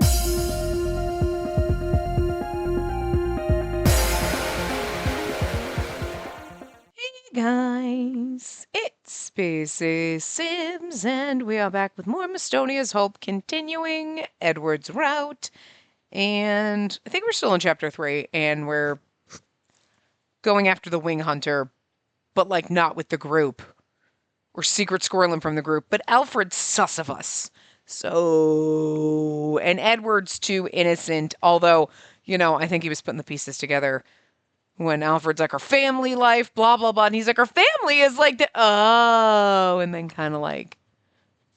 Hey guys, it's Spacey Sims, and we are back with more Mistonia's Hope, continuing Edward's route. And I think we're still in chapter 3, and we're going after the Wing Hunter, but like not with the group. We're secret squirreling from the group, but Alfred's sus of us. So, and Edward's too innocent, although, I think he was putting the pieces together when Alfred's like, our family life, blah, blah, blah. And he's like, our family is like, oh, and then kind of like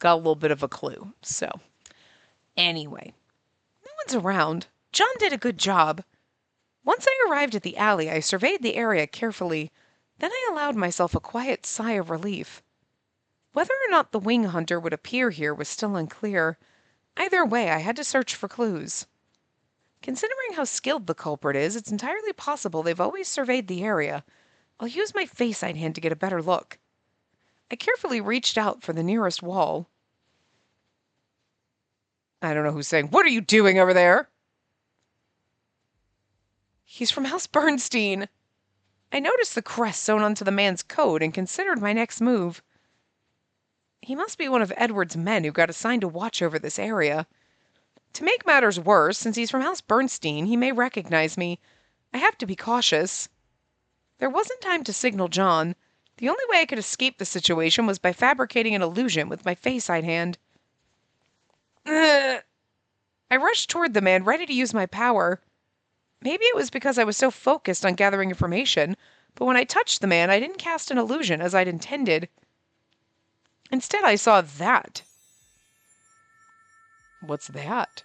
got a little bit of a clue. So, anyway, no one's around. John did a good job. Once I arrived at the alley, I surveyed the area carefully. Then I allowed myself a quiet sigh of relief. Whether or not the wing hunter would appear here was still unclear. Either way, I had to search for clues. Considering how skilled the culprit is, it's entirely possible they've always surveyed the area. I'll use my face side hand to get a better look. I carefully reached out for the nearest wall. I don't know who's saying, "What are you doing over there?" He's from House Bernstein. I noticed the crest sewn onto the man's coat and considered my next move. He must be one of Edward's men who got assigned to watch over this area. To make matters worse, since he's from House Bernstein, he may recognize me. I have to be cautious. There wasn't time to signal John. The only way I could escape the situation was by fabricating an illusion with my face side hand. I rushed toward the man, ready to use my power. Maybe it was because I was so focused on gathering information, but when I touched the man, I didn't cast an illusion as I'd intended. Instead, I saw that. What's that?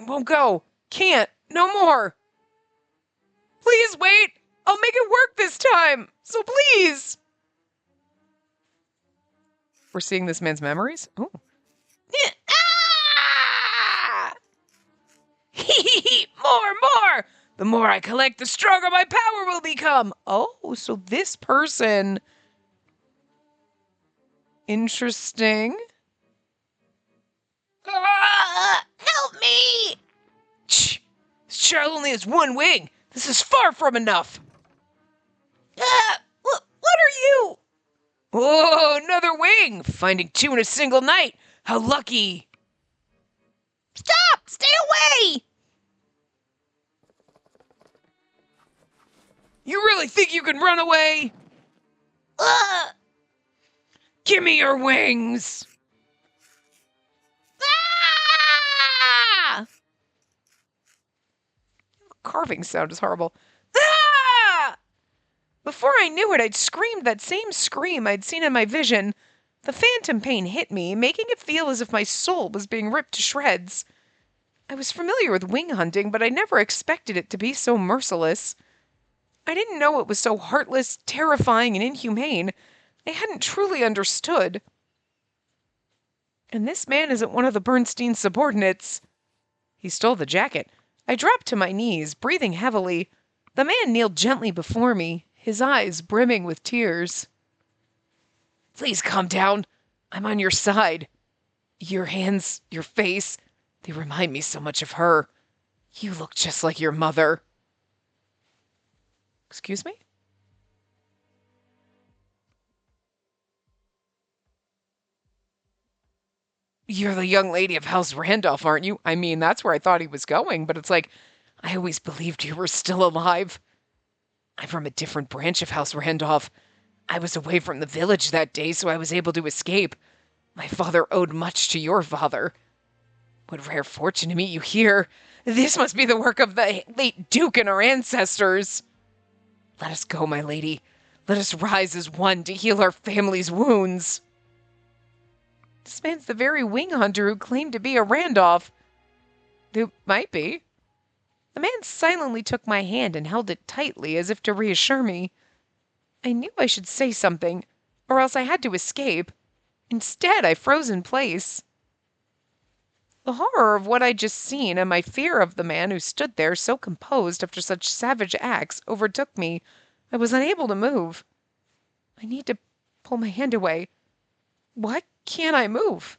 Won't go. Can't. No more. Please wait. I'll make it work this time. So please. We're seeing this man's memories? Oh. Ah! More. The more I collect, the stronger my power will become. Oh, so this person. Interesting. Help me! Shh! This child only has one wing. This is far from enough. What are you? Oh, another wing! Finding 2 in a single night. How lucky! Stop! Stay away! You really think you can run away? Give me your wings! Ah! The carving sound is horrible. Ah! Before I knew it, I'd screamed that same scream I'd seen in my vision. The phantom pain hit me, making it feel as if my soul was being ripped to shreds. I was familiar with wing hunting, but I never expected it to be so merciless. I didn't know it was so heartless, terrifying, and inhumane. I hadn't truly understood. And this man isn't one of the Bernstein subordinates. He stole the jacket. I dropped to my knees, breathing heavily. The man kneeled gently before me, his eyes brimming with tears. Please calm down. I'm on your side. Your hands, your face, they remind me so much of her. You look just like your mother. Excuse me? You're the young lady of House Randolph, aren't you? I mean, that's where I thought he was going, but it's like, I always believed you were still alive. I'm from a different branch of House Randolph. I was away from the village that day, so I was able to escape. My father owed much to your father. What rare fortune to meet you here. This must be the work of the late Duke and our ancestors. Let us go, my lady. Let us rise as one to heal our family's wounds. This man's the very wing hunter who claimed to be a Randolph. Who might be. The man silently took my hand and held it tightly as if to reassure me. I knew I should say something, or else I had to escape. Instead, I froze in place. The horror of what I'd just seen and my fear of the man who stood there so composed after such savage acts overtook me. I was unable to move. I need to pull my hand away. What can't I move?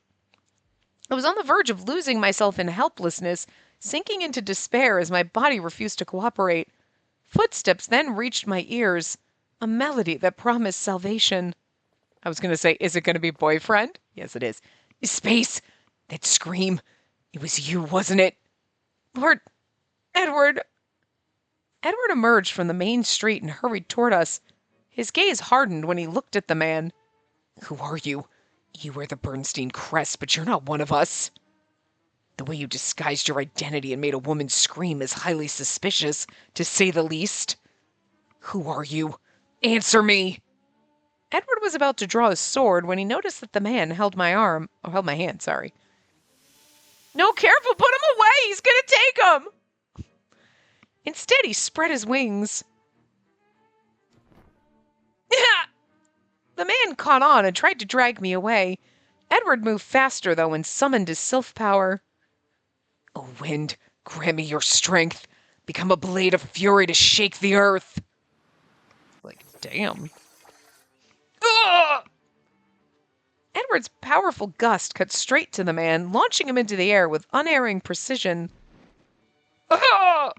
I was on the verge of losing myself in helplessness, sinking into despair as my body refused to cooperate. Footsteps then reached my ears, a melody that promised salvation. I was going to say, is it going to be boyfriend? Yes, it is. Space! That scream. It was you, wasn't it? Lord, Edward. Edward emerged from the main street and hurried toward us. His gaze hardened when he looked at the man. Who are you? You wear the Bernstein crest, but you're not one of us. The way you disguised your identity and made a woman scream is highly suspicious, to say the least. Who are you? Answer me! Edward was about to draw his sword when he noticed that the man held my hand, sorry. No, careful, put him away! He's gonna take him! Instead, he spread his wings. The man caught on and tried to drag me away. Edward moved faster, though, and summoned his sylph power. O wind, grant me your strength. Become a blade of fury to shake the earth. Like, damn. Ugh! Edward's powerful gust cut straight to the man, launching him into the air with unerring precision. Ugh!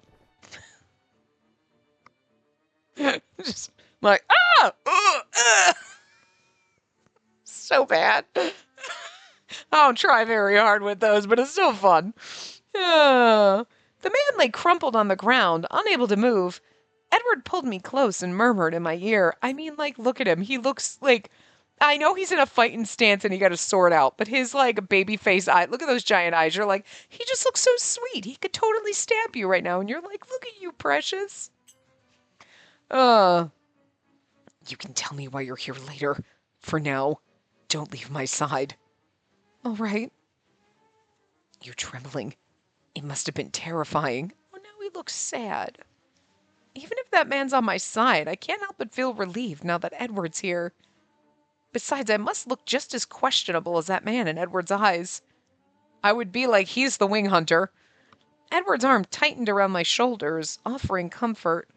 Just like, ah! So bad. I don't try very hard with those, but it's still fun. The man lay crumpled on the ground, unable to move. Edward pulled me close and murmured in my ear. I mean, like, look at him. He looks like... I know he's in a fighting stance and he got a sword out, but his, like, baby face eye... Look at those giant eyes. You're like, he just looks so sweet. He could totally stab you right now. And you're like, look at you, precious. You can tell me why you're here later. For now, don't leave my side. All right. You're trembling. It must have been terrifying. Oh, now he looks sad. Even if that man's on my side, I can't help but feel relieved now that Edward's here. Besides, I must look just as questionable as that man in Edward's eyes. I would be like he's the wing hunter. Edward's arm tightened around my shoulders, offering comfort.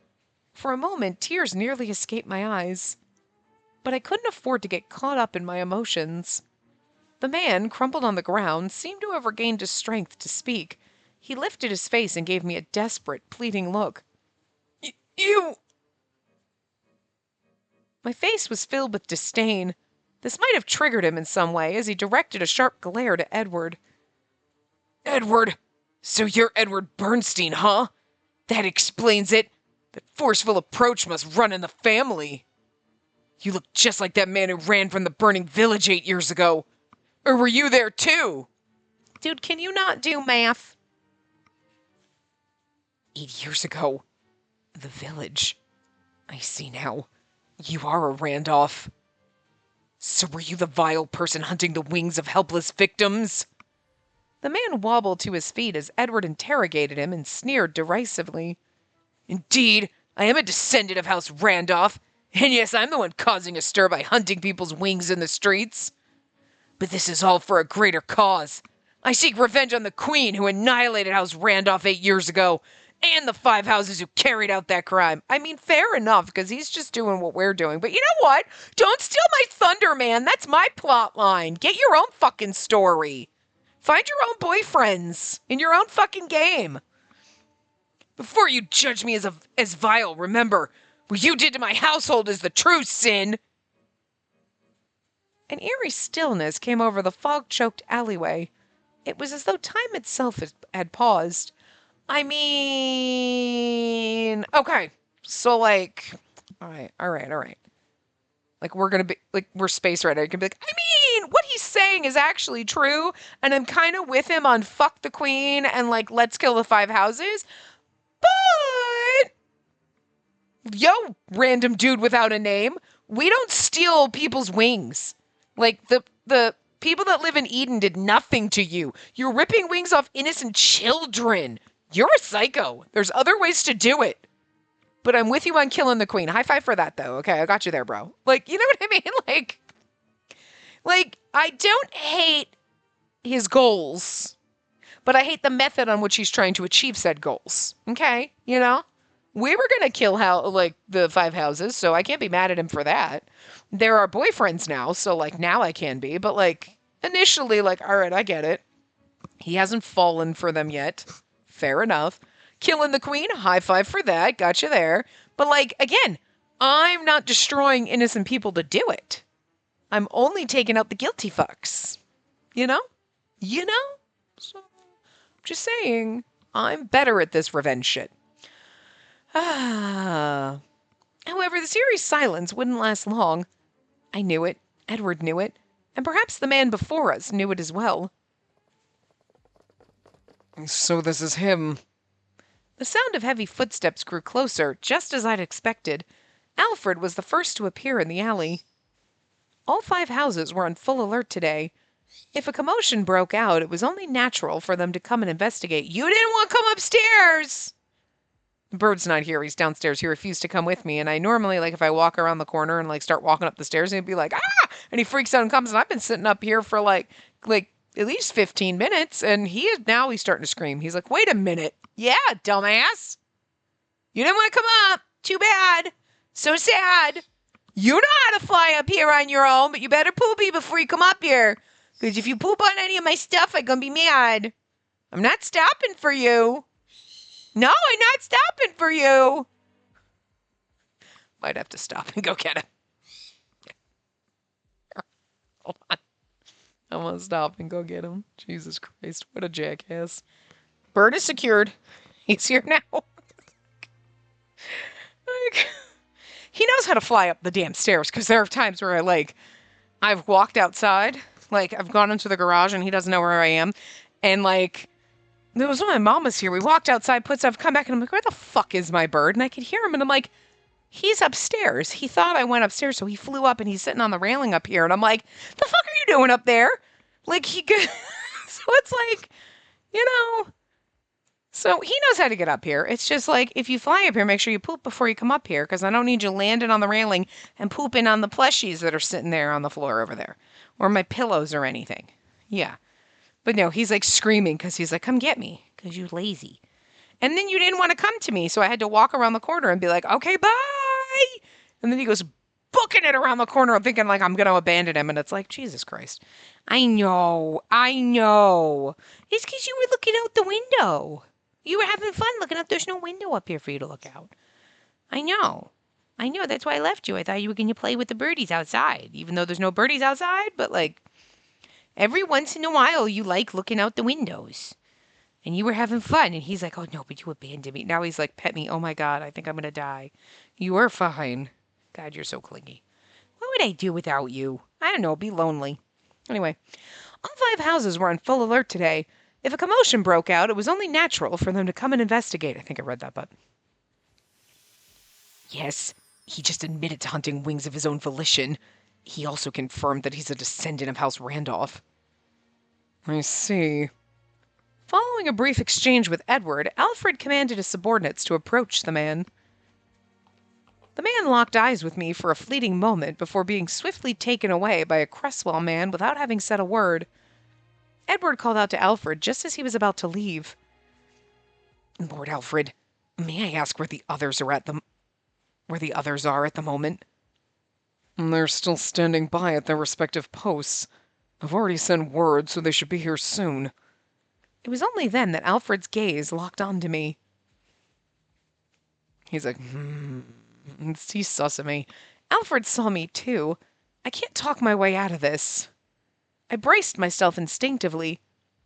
For a moment, tears nearly escaped my eyes. But I couldn't afford to get caught up in my emotions. The man, crumpled on the ground, seemed to have regained his strength to speak. He lifted his face and gave me a desperate, pleading look. You... My face was filled with disdain. This might have triggered him in some way, as he directed a sharp glare to Edward. Edward! So you're Edward Bernstein, huh? That explains it. That forceful approach must run in the family. You look just like that man who ran from the burning village 8 years ago. Or were you there too? Dude, can you not do math? 8 years ago. The village. I see now. You are a Randolph. So were you the vile person hunting the wings of helpless victims? The man wobbled to his feet as Edward interrogated him and sneered derisively. Indeed, I am a descendant of House Randolph, and yes, I'm the one causing a stir by hunting people's wings in the streets. But this is all for a greater cause. I seek revenge on the Queen who annihilated House Randolph 8 years ago, and the 5 houses who carried out that crime. I mean, fair enough, because he's just doing what we're doing. But you know what? Don't steal my thunder, man. That's my plot line. Get your own fucking story. Find your own boyfriends in your own fucking game. Before you judge me as vile, remember, what you did to my household is the true sin. An eerie stillness came over the fog-choked alleyway. It was as though time itself had paused. I mean, okay, so like, all right. Like, we're gonna be, like, we're space right now. You can be like, I mean, what he's saying is actually true, and I'm kind of with him on fuck the Queen and, like, let's kill the 5 houses, but, yo, random dude without a name, we don't steal people's wings. Like, the people that live in Eden did nothing to you. You're ripping wings off innocent children. You're a psycho. There's other ways to do it. But I'm with you on killing the Queen. High five for that, though. Okay, I got you there, bro. Like, you know what I mean? Like, I don't hate his goals, but I hate the method on which he's trying to achieve said goals. Okay? You know? We were going to kill, the 5 houses, so I can't be mad at him for that. They're our boyfriends now, so, like, now I can be. But, like, Initially, like, all right, I get it. He hasn't fallen for them yet. Fair enough. Killing the queen, high five for that. Got you there. But, like, again, I'm not destroying innocent people to do it. I'm only taking out the guilty fucks. You know? You know? So, just saying, I'm better at this revenge shit. Ah. However, the series' silence wouldn't last long. I knew it. Edward knew it. And perhaps the man before us knew it as well. So this is him. The sound of heavy footsteps grew closer, just as I'd expected. Alfred was the first to appear in the alley. All 5 houses were on full alert today. If a commotion broke out, it was only natural for them to come and investigate. You didn't want to come upstairs! Bird's not here. He's downstairs. He refused to come with me. And I normally, like, if I walk around the corner and, like, start walking up the stairs, he'd be like, ah! And he freaks out and comes. And I've been sitting up here for, like at least 15 minutes. And he's starting to scream. He's like, wait a minute. Yeah, dumbass. You didn't want to come up. Too bad. So sad. You know how to fly up here on your own, but you better poopy before you come up here. Because if you poop on any of my stuff, I'm going to be mad. I'm not stopping for you. No, I'm not stopping for you. Might have to stop and go get him. Hold on. I'm going to stop and go get him. Jesus Christ, what a jackass. Bird is secured. He's here now. Like, he knows how to fly up the damn stairs, because there are times where I've walked outside, like, I've gone into the garage and he doesn't know where I am, and, like, there was when my mom was here. We walked outside, put stuff, come back, and I'm like, where the fuck is my bird? And I could hear him, and I'm like, he's upstairs. He thought I went upstairs, so he flew up, and he's sitting on the railing up here. And I'm like, the fuck are you doing up there? Like, he could... So it's like, you know... So he knows how to get up here. It's just like, if you fly up here, make sure you poop before you come up here, because I don't need you landing on the railing and pooping on the plushies that are sitting there on the floor over there, or my pillows or anything. Yeah. But no, he's like screaming because he's like, come get me, because you're lazy. And then you didn't want to come to me, so I had to walk around the corner and be like, okay, bye. And then he goes booking it around the corner and thinking like I'm going to abandon him. And it's like, Jesus Christ. I know. It's because you were looking out the window. You were having fun looking out. There's no window up here for you to look out. I know. That's why I left you. I thought you were going to play with the birdies outside, even though there's no birdies outside. But like, every once in a while, you like looking out the windows. And you were having fun. And he's like, oh, no, but you abandoned me. Now he's like, pet me. Oh, my God, I think I'm going to die. You are fine. God, you're so clingy. What would I do without you? I don't know. Be lonely. Anyway, all 5 houses were on full alert today. If a commotion broke out, it was only natural for them to come and investigate. I think I read that, but... Yes, he just admitted to hunting wings of his own volition. He also confirmed that he's a descendant of House Randolph. I see. Following a brief exchange with Edward, Alfred commanded his subordinates to approach the man. The man locked eyes with me for a fleeting moment before being swiftly taken away by a Cresswell man without having said a word. Edward called out to Alfred just as he was about to leave. Lord Alfred, may I ask where the others are at the moment? They're still standing by at their respective posts. I've already sent word, so they should be here soon. It was only then that Alfred's gaze locked onto me. He's like, he's sus at me. Alfred saw me, too. I can't talk my way out of this. I braced myself instinctively.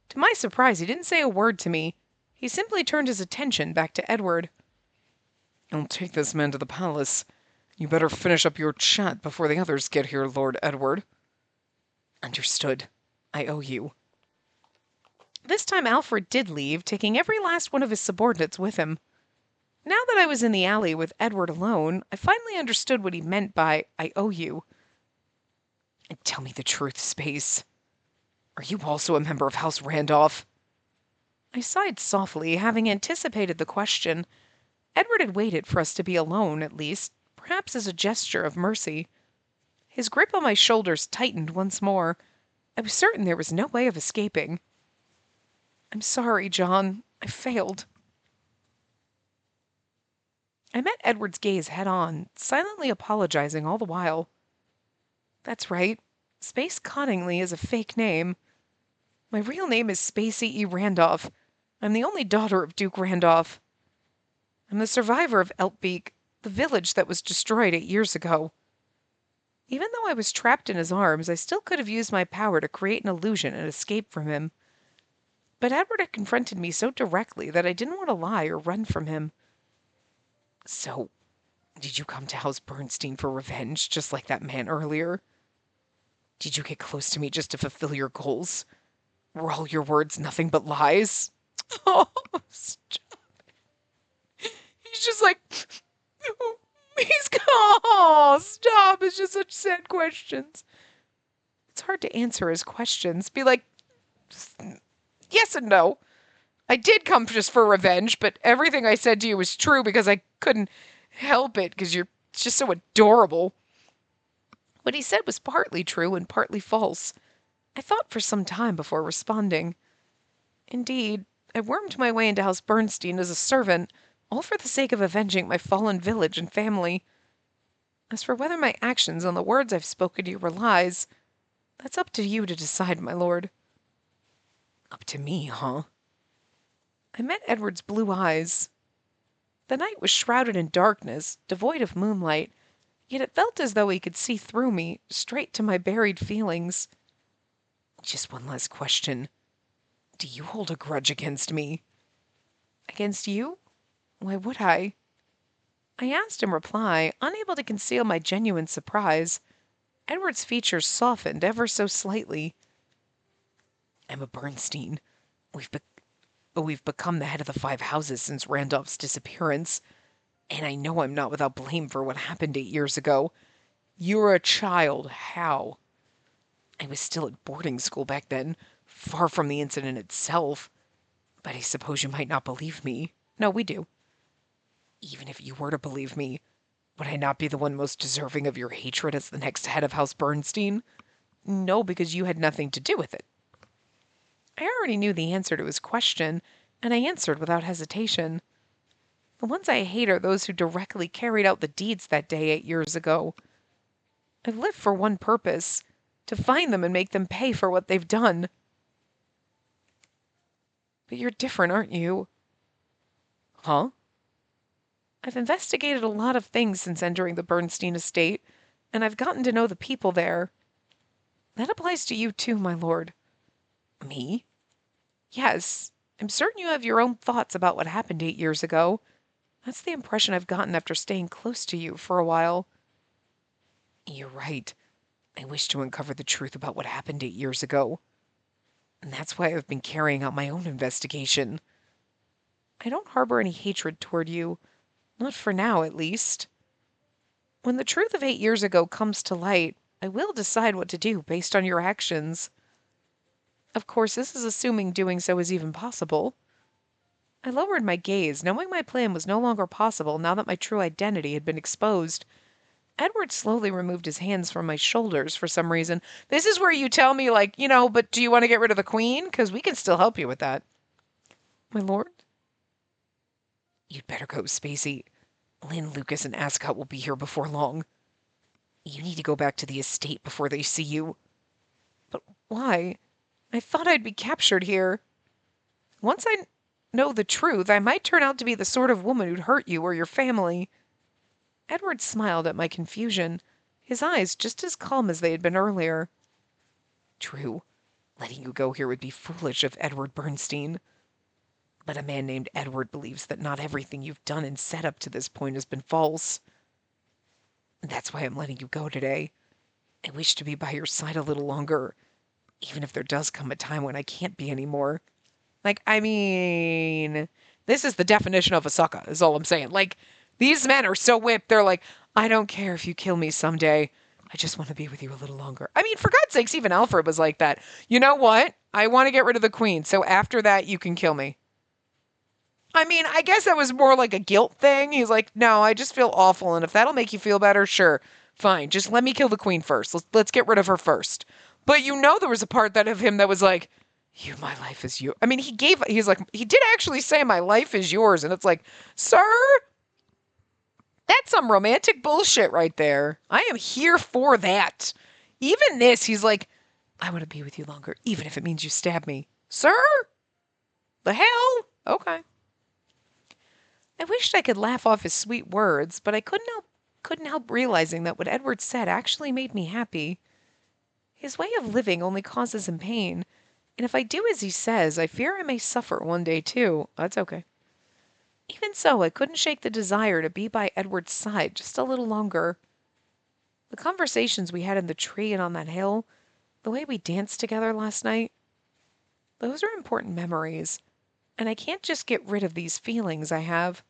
To my surprise, he didn't say a word to me. He simply turned his attention back to Edward. I'll take this man to the palace. You better finish up your chat before the others get here, Lord Edward. Understood. I owe you. This time Alfred did leave, taking every last one of his subordinates with him. Now that I was in the alley with Edward alone, I finally understood what he meant by, I owe you. And tell me the truth, Space. Are you also a member of House Randolph? I sighed softly, having anticipated the question. Edward had waited for us to be alone, at least, perhaps as a gesture of mercy. His grip on my shoulders tightened once more. I was certain there was no way of escaping. I'm sorry, John. I failed. I met Edward's gaze head-on, silently apologizing all the while. That's right. Space Cottingley is a fake name. My real name is Spacey E. Randolph. I'm the only daughter of Duke Randolph. I'm the survivor of Eltbeek, the village that was destroyed 8 years ago. Even though I was trapped in his arms, I still could have used my power to create an illusion and escape from him. But Edward had confronted me so directly that I didn't want to lie or run from him. So, did you come to House Bernstein for revenge, just like that man earlier? Did you get close to me just to fulfill your goals? Were all your words nothing but lies? Oh, stop. He's just like, oh, stop. It's just such sad questions. It's hard to answer his questions. Be like, yes and no. I did come just for revenge, but everything I said to you was true because I couldn't help it because you're just so adorable. What he said was partly true and partly false. I thought for some time before responding. Indeed, I wormed my way into House Bernstein as a servant, all for the sake of avenging my fallen village and family. As for whether my actions and the words I've spoken to you were lies, that's up to you to decide, my lord. Up to me, huh? I met Edward's blue eyes. The night was shrouded in darkness, devoid of moonlight, yet it felt as though he could see through me, straight to my buried feelings. Just one last question. Do you hold a grudge against me? Against you? Why would I? I asked in reply, unable to conceal my genuine surprise. Edward's features softened ever so slightly. I'm a Bernstein. We've become the head of the 5 houses since Randolph's disappearance, and I know I'm not without blame for what happened 8 years ago. You were a child. How? I was still at boarding school back then, far from the incident itself. But I suppose you might not believe me. No, we do. Even if you were to believe me, would I not be the one most deserving of your hatred as the next head of House Bernstein? No, because you had nothing to do with it. I already knew the answer to his question, and I answered without hesitation. The ones I hate are those who directly carried out the deeds that day 8 years ago. I've lived for one purpose, to find them and make them pay for what they've done. But you're different, aren't you? Huh? I've investigated a lot of things since entering the Bernstein estate, and I've gotten to know the people there. That applies to you too, my lord. Me? Yes. I'm certain you have your own thoughts about what happened 8 years ago. That's the impression I've gotten after staying close to you for a while. You're right. I wish to uncover the truth about what happened 8 years ago. And that's why I've been carrying out my own investigation. I don't harbor any hatred toward you. Not for now, at least. When the truth of 8 years ago comes to light, I will decide what to do based on your actions. Of course, this is assuming doing so is even possible. I lowered my gaze, knowing my plan was no longer possible now that my true identity had been exposed. Edward slowly removed his hands from my shoulders for some reason. This is where you tell me, like, but do you want to get rid of the queen? Because we can still help you with that. My lord? You'd better go, Spacey. Lynn, Lucas, and Ascot will be here before long. You need to go back to the estate before they see you. But why? I thought I'd be captured here. Once I know the truth, I might turn out to be the sort of woman who'd hurt you or your family. Edward smiled at my confusion, his eyes just as calm as they had been earlier. True. Letting you go here would be foolish of Edward Bernstein. But a man named Edward believes that not everything you've done and said up to this point has been false. That's why I'm letting you go today. I wish to be by your side a little longer, even if there does come a time when I can't be anymore. This is the definition of a sucker, is all I'm saying. These men are so whipped, they're like, I don't care if you kill me someday. I just want to be with you a little longer. For God's sakes, even Alfred was like that. You know what? I want to get rid of the queen, so after that, you can kill me. I guess that was more like a guilt thing. He's like, no, I just feel awful, and if that'll make you feel better, sure, fine. Just let me kill the queen first. Let's get rid of her first. But there was a part of him that was like, my life is you. He did actually say my life is yours, and it's like, sir, that's some romantic bullshit right there. I am here for that. Even this, he's like, I want to be with you longer, even if it means you stab me. Sir? The hell? Okay. I wished I could laugh off his sweet words, but I couldn't help realizing that what Edward said actually made me happy. His way of living only causes him pain, and if I do as he says, I fear I may suffer one day too. That's okay. Even so, I couldn't shake the desire to be by Edward's side just a little longer. The conversations we had in the tree and on that hill, the way we danced together last night, those are important memories, and I can't just get rid of these feelings I have.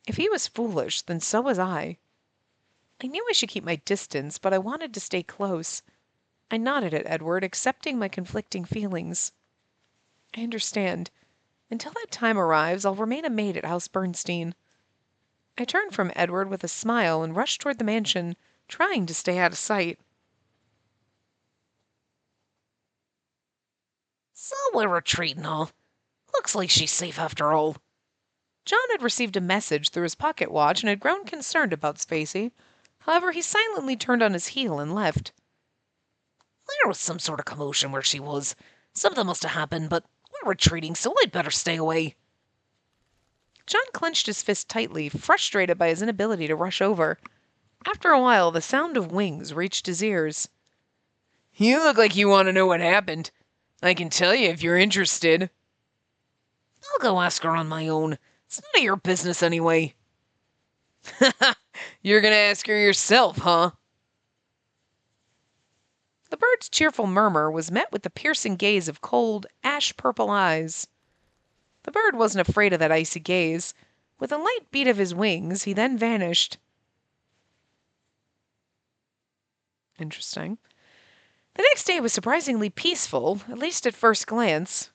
If he was foolish, then so was I. I knew I should keep my distance, but I wanted to stay close. I nodded at Edward, accepting my conflicting feelings. I understand. Until that time arrives, I'll remain a maid at House Bernstein. I turned from Edward with a smile and rushed toward the mansion, trying to stay out of sight. So we're retreating, huh? Looks like she's safe after all. John had received a message through his pocket watch and had grown concerned about Spacey. However, he silently turned on his heel and left. There was some sort of commotion where she was. Something must have happened, but we're retreating, so I'd better stay away. John clenched his fist tightly, frustrated by his inability to rush over. After a while, the sound of wings reached his ears. You look like you want to know what happened. I can tell you if you're interested. I'll go ask her on my own. It's none of your business anyway. You're gonna ask her yourself, huh? The bird's cheerful murmur was met with the piercing gaze of cold, ash-purple eyes. The bird wasn't afraid of that icy gaze. With a light beat of his wings, he then vanished. Interesting. The next day was surprisingly peaceful, at least at first glance.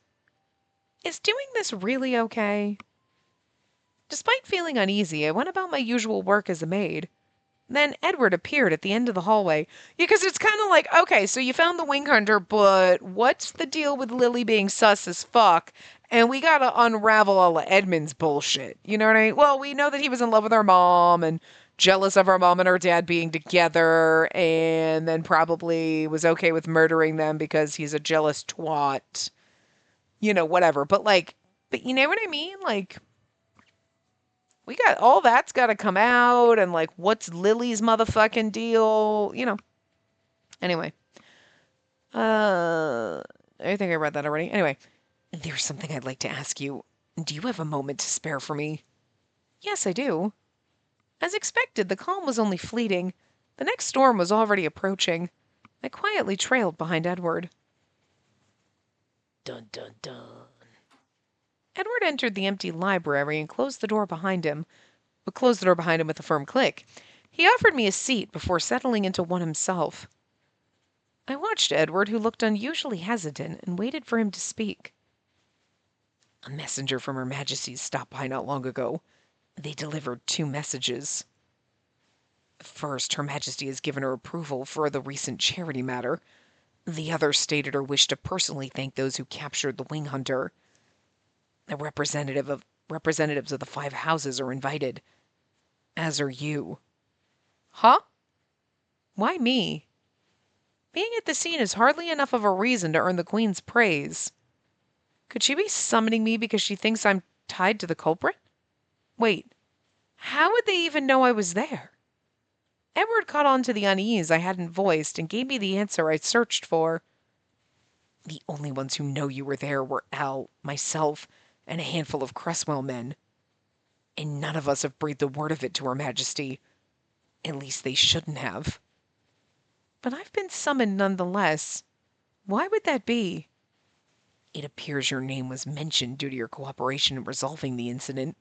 Is doing this really okay? Despite feeling uneasy, I went about my usual work as a maid. Then Edward appeared at the end of the hallway. Yeah, because it's kind of like, okay, so you found the wing hunter, but what's the deal with Lily being sus as fuck? And we gotta unravel all of Edmund's bullshit. You know what I mean? Well, we know that he was in love with our mom and jealous of our mom and her dad being together, and then probably was okay with murdering them because he's a jealous twat. You know, whatever. But you know what I mean? Like, we got all that's got to come out, and like, what's Lily's motherfucking deal? You know. Anyway, I think I read that already. Anyway, there's something I'd like to ask you. Do you have a moment to spare for me? Yes, I do. As expected, the calm was only fleeting. The next storm was already approaching. I quietly trailed behind Edward. Dun dun dun. Edward entered the empty library and closed the door behind him with a firm click. He offered me a seat before settling into one himself. I watched Edward, who looked unusually hesitant, and waited for him to speak. A messenger from Her Majesty's stopped by not long ago. They delivered 2 messages. First, Her Majesty has given her approval for the recent charity matter. The other stated her wish to personally thank those who captured the wing hunter. The representatives of the 5 houses are invited, as are you. Huh? Why me? Being at the scene is hardly enough of a reason to earn the Queen's praise. Could she be summoning me because she thinks I'm tied to the culprit? Wait, how would they even know I was there? Edward caught on to the unease I hadn't voiced and gave me the answer I searched for. The only ones who know you were there were Al, myself, and a handful of Cresswell men. And none of us have breathed a word of it to Her Majesty. At least they shouldn't have. But I've been summoned nonetheless. Why would that be? It appears your name was mentioned due to your cooperation in resolving the incident.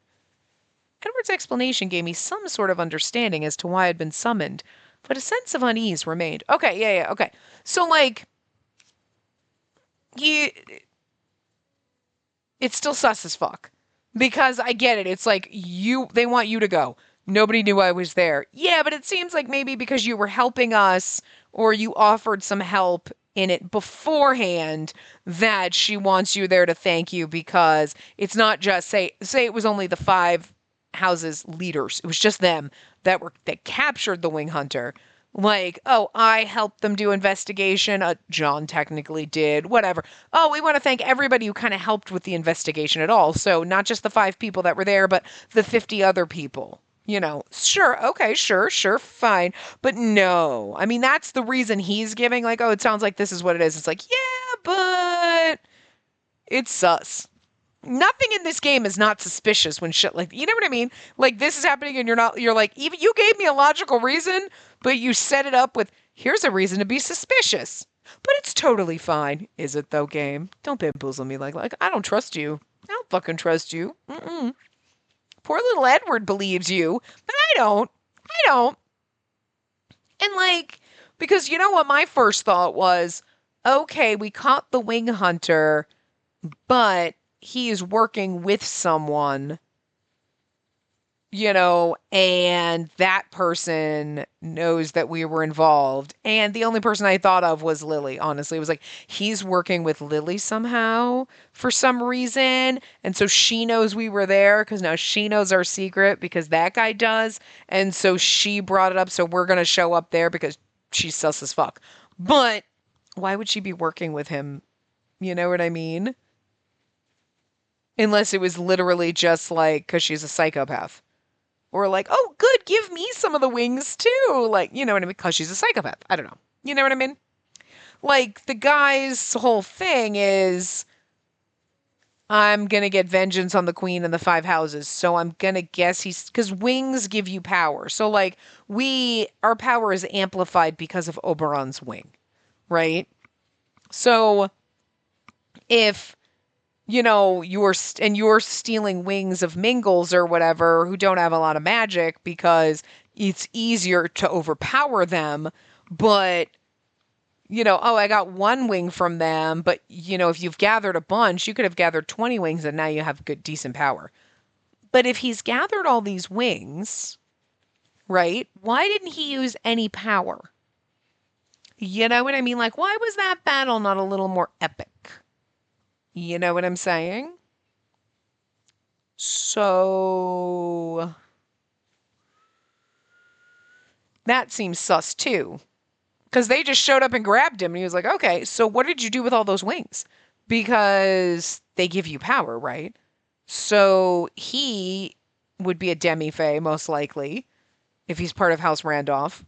Edward's explanation gave me some sort of understanding as to why I'd been summoned, but a sense of unease remained. Okay, yeah, okay. So, like, it's still sus as fuck. Because I get it. It's like, they want you to go. Nobody knew I was there. Yeah, but it seems like maybe because you were helping us or you offered some help in it beforehand that she wants you there to thank you, because it's not just say it was only the 5 houses leaders. It was just them that captured the wing hunter. Like, oh, I helped them do investigation. John technically did, whatever. Oh, we want to thank everybody who kind of helped with the investigation at all. So, not just the 5 people that were there, but the 50 other people. Sure, okay, sure, fine. But no, I mean, that's the reason he's giving. Like, oh, it sounds like this is what it is. It's like, yeah, but it's sus. Nothing in this game is not suspicious when shit like, you know what I mean? Like this is happening and you're like, even you gave me a logical reason, but you set it up with, here's a reason to be suspicious. But it's totally fine. Is it though, game? Don't bamboozle me like I don't trust you. I don't fucking trust you. Mm-mm. Poor little Edward believes you, but I don't. I don't. And like, because you know what my first thought was, okay, we caught the wing hunter, but he is working with someone, and that person knows that we were involved. And the only person I thought of was Lily, honestly. It was like, he's working with Lily somehow for some reason. And so she knows we were there because now she knows our secret because that guy does. And so she brought it up. So we're going to show up there because she's sus as fuck. But why would she be working with him? You know what I mean? Unless it was literally just like, because she's a psychopath. Or like, oh, good, give me some of the wings too. Like, you know what I mean? Because she's a psychopath. I don't know. You know what I mean? Like, the guy's whole thing is, I'm going to get vengeance on the queen and the 5 houses. So I'm going to guess because wings give you power. So, like, our power is amplified because of Oberon's wing, right? So if you're stealing wings of Mingles or whatever who don't have a lot of magic because it's easier to overpower them. But, oh, I got 1 wing from them. But, if you've gathered a bunch, you could have gathered 20 wings and now you have good, decent power. But if he's gathered all these wings, right, why didn't he use any power? You know what I mean? Like, why was that battle not a little more epic? You know what I'm saying? So that seems sus too. Because they just showed up and grabbed him and he was like, okay, so what did you do with all those wings? Because they give you power, right? So he would be a demi-fae, most likely, if he's part of House Randolph.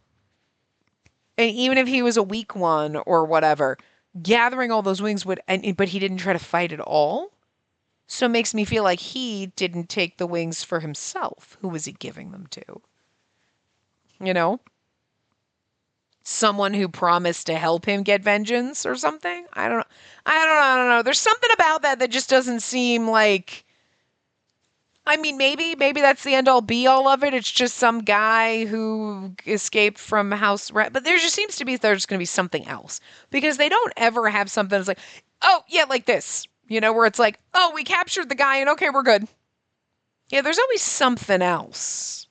And even if he was a weak one or whatever, gathering all those wings but he didn't try to fight at all. So it makes me feel like he didn't take the wings for himself. Who was he giving them to? You know? Someone who promised to help him get vengeance or something? I don't know. There's something about that just doesn't seem like, I mean, maybe that's the end all be all of it. It's just some guy who escaped from but there just seems to be there's going to be something else because they don't ever have something that's like, oh yeah, like this, where it's like, oh, we captured the guy and okay, we're good. Yeah, there's always something else.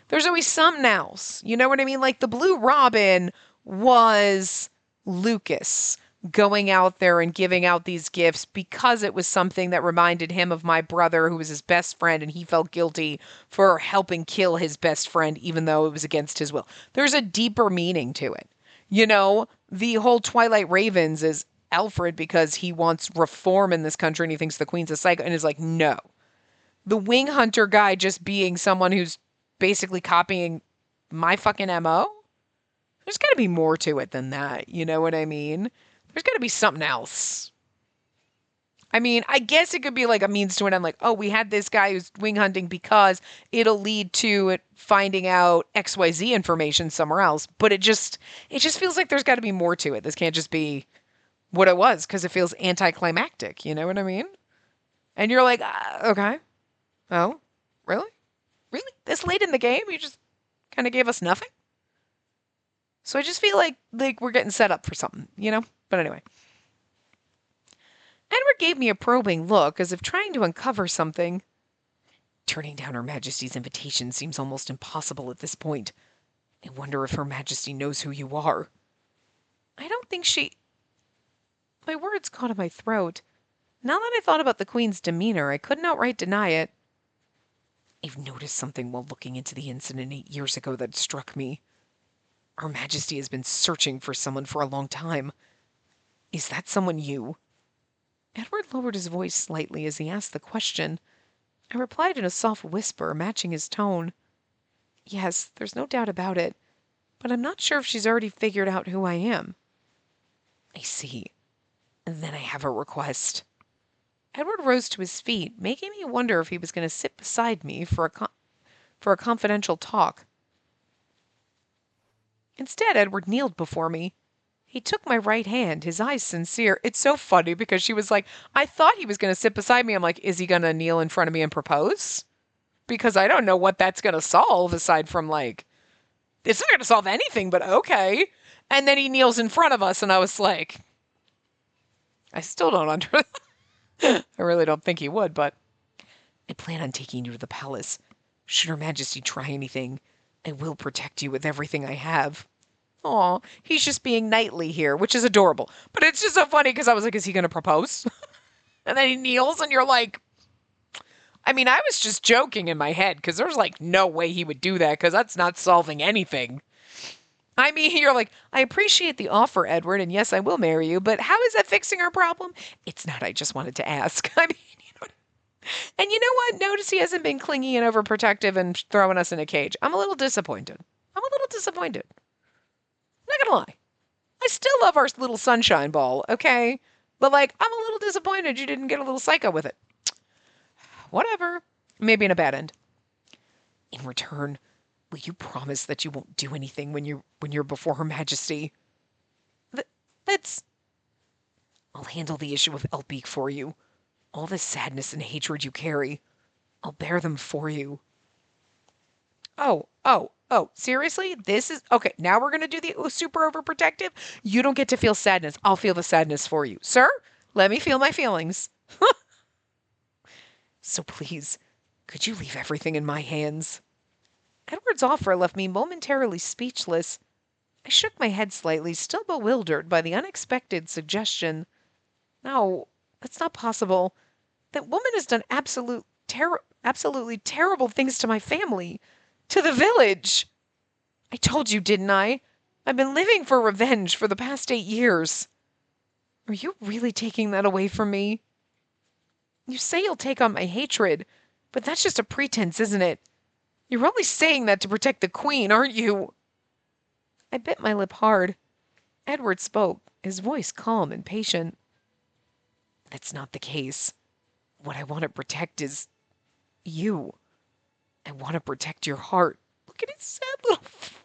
There's always something else. You know what I mean? Like the Blue Robin was Lucas going out there and giving out these gifts because it was something that reminded him of my brother who was his best friend and he felt guilty for helping kill his best friend even though it was against his will. There's a deeper meaning to it. The whole Twilight Ravens is Alfred because he wants reform in this country and he thinks the queen's a psycho and is like, no. The wing hunter guy just being someone who's basically copying my fucking MO? There's got to be more to it than that. You know what I mean? There's got to be something else. I mean, I guess it could be like a means to an end. Like, oh, we had this guy who's wing hunting because it'll lead to it finding out XYZ information somewhere else. But it just feels like there's got to be more to it. This can't just be what it was because it feels anticlimactic. You know what I mean? And you're like, okay. Oh, really? Really? This late in the game, you just kind of gave us nothing? So I just feel like we're getting set up for something, But anyway. Edward gave me a probing look, as if trying to uncover something. Turning down Her Majesty's invitation seems almost impossible at this point. I wonder if Her Majesty knows who you are. I don't think she... My words caught in my throat. Now that I thought about the Queen's demeanor, I couldn't outright deny it. I've noticed something while looking into the incident 8 years ago that struck me. Her Majesty has been searching for someone for a long time. Is that someone you? Edward lowered his voice slightly as he asked the question. I replied in a soft whisper, matching his tone. Yes, there's no doubt about it, but I'm not sure if she's already figured out who I am. I see. Then I have a request. Edward rose to his feet, making me wonder if he was going to sit beside me for a confidential talk. Instead, Edward kneeled before me. He took my right hand, his eyes sincere. It's so funny because she was like, I thought he was going to sit beside me. I'm like, is he going to kneel in front of me and propose? Because I don't know what that's going to solve aside from like, it's not going to solve anything, but okay. And then he kneels in front of us, and I was like, I still don't I really don't think he would, but I plan on taking you to the palace. Should Her Majesty try anything, I will protect you with everything I have. Aw, he's just being knightly here, which is adorable. But it's just so funny because I was like, is he going to propose? And then he kneels, and you're like, I mean, I was just joking in my head because there's like no way he would do that because that's not solving anything. I mean, you're like, I appreciate the offer, Edward, and yes, I will marry you, but how is that fixing our problem? It's not, I just wanted to ask. I mean, and you know what? Notice he hasn't been clingy and overprotective and throwing us in a cage. I'm a little disappointed. Not gonna lie. I still love our little sunshine ball, okay? But like, I'm a little disappointed you didn't get a little psycho with it. Whatever. Maybe in a bad end. In return, will you promise that you won't do anything when you're before Her Majesty? That's. I'll handle the issue of Elbeek for you. All the sadness and hatred you carry, I'll bear them for you. Oh, seriously? This is okay. Now we're gonna do the super overprotective. You don't get to feel sadness. I'll feel the sadness for you. Sir, let me feel my feelings. So please, could you leave everything in my hands? Edward's offer left me momentarily speechless. I shook my head slightly, still bewildered by the unexpected suggestion. No, that's not possible. That woman has done absolutely terrible things to my family, to the village. I told you, didn't I? I've been living for revenge for the past 8 years. Are you really taking that away from me? You say you'll take on my hatred, but that's just a pretense, isn't it? You're only saying that to protect the queen, aren't you? I bit my lip hard. Edward spoke, his voice calm and patient. That's not the case. What I want to protect is you. I want to protect your heart. Look at his sad little face.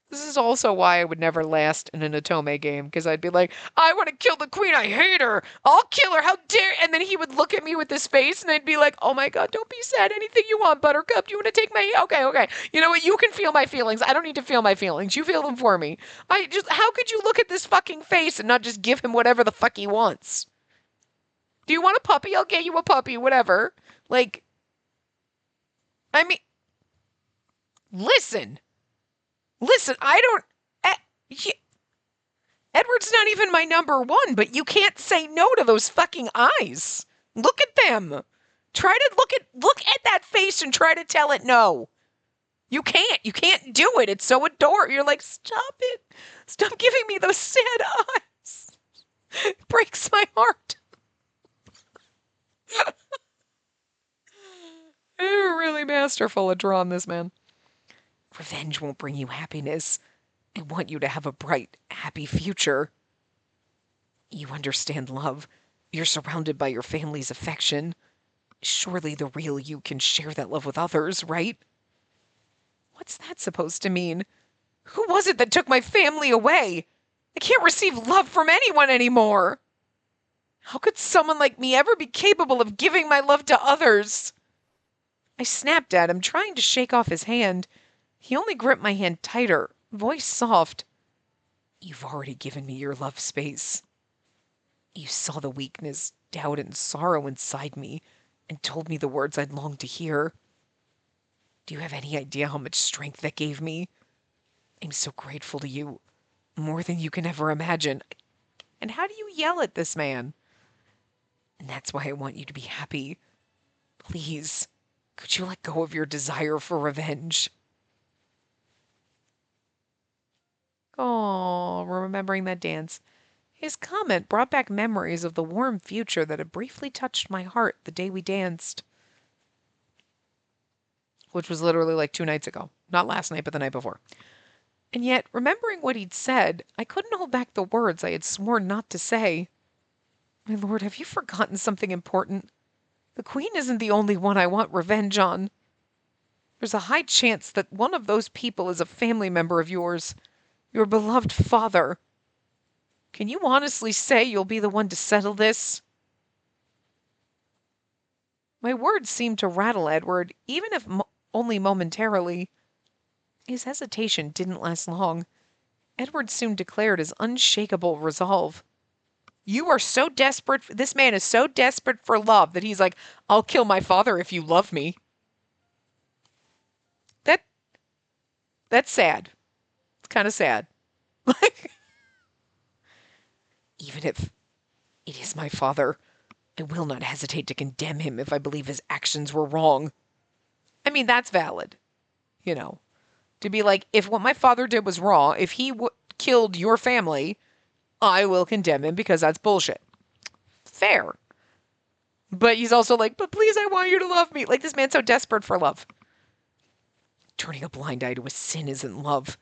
This is also why I would never last in an Otome game, because I'd be like, I want to kill the queen, I hate her, I'll kill her, how dare, and then he would look at me with this face, and I'd be like, oh my god, don't be sad, anything you want, Buttercup, do you want to take my, okay, you know what, you can feel my feelings, I don't need to feel my feelings, you feel them for me. How could you look at this fucking face and not just give him whatever the fuck he wants? Do you want a puppy? I'll get you a puppy, whatever. Like, I mean, listen, I don't. Edward's not even my number one, but you can't say no to those fucking eyes. Look at them. Try to look at that face and try to tell it no. You can't. You can't do it. It's so adorable. You're like, stop it. Stop giving me those sad eyes. It breaks my heart. You're really masterful at drawing this, man. Revenge won't bring you happiness. I want you to have a bright, happy future. You understand love. You're surrounded by your family's affection. Surely the real you can share that love with others, right? What's that supposed to mean? Who was it that took my family away? I can't receive love from anyone anymore. How could someone like me ever be capable of giving my love to others? I snapped at him, trying to shake off his hand. He only gripped my hand tighter, voice soft. You've already given me your love space. You saw the weakness, doubt, and sorrow inside me and told me the words I'd longed to hear. Do you have any idea how much strength that gave me? I'm so grateful to you, more than you can ever imagine. And how do you yell at this man? And that's why I want you to be happy. Please, could you let go of your desire for revenge? Oh, remembering that dance. His comment brought back memories of the warm future that had briefly touched my heart the day we danced, which was literally like 2 nights ago. Not last night, but the night before. And yet, remembering what he'd said, I couldn't hold back the words I had sworn not to say. My lord, have you forgotten something important? The queen isn't the only one I want revenge on. There's a high chance that one of those people is a family member of yours, your beloved father. Can you honestly say you'll be the one to settle this? My words seemed to rattle Edward, even if only momentarily. His hesitation didn't last long. Edward soon declared his unshakable resolve. You are so desperate. This man is so desperate for love that he's like, I'll kill my father if you love me. That that's sad. It's kind of sad. Like, even if it is my father, I will not hesitate to condemn him if I believe his actions were wrong. I mean, that's valid. You know, to be like, if what my father did was wrong, if he killed your family, I will condemn him because that's bullshit. Fair. But he's also like, but please, I want you to love me. Like, this man's so desperate for love. Turning a blind eye to a sin isn't love.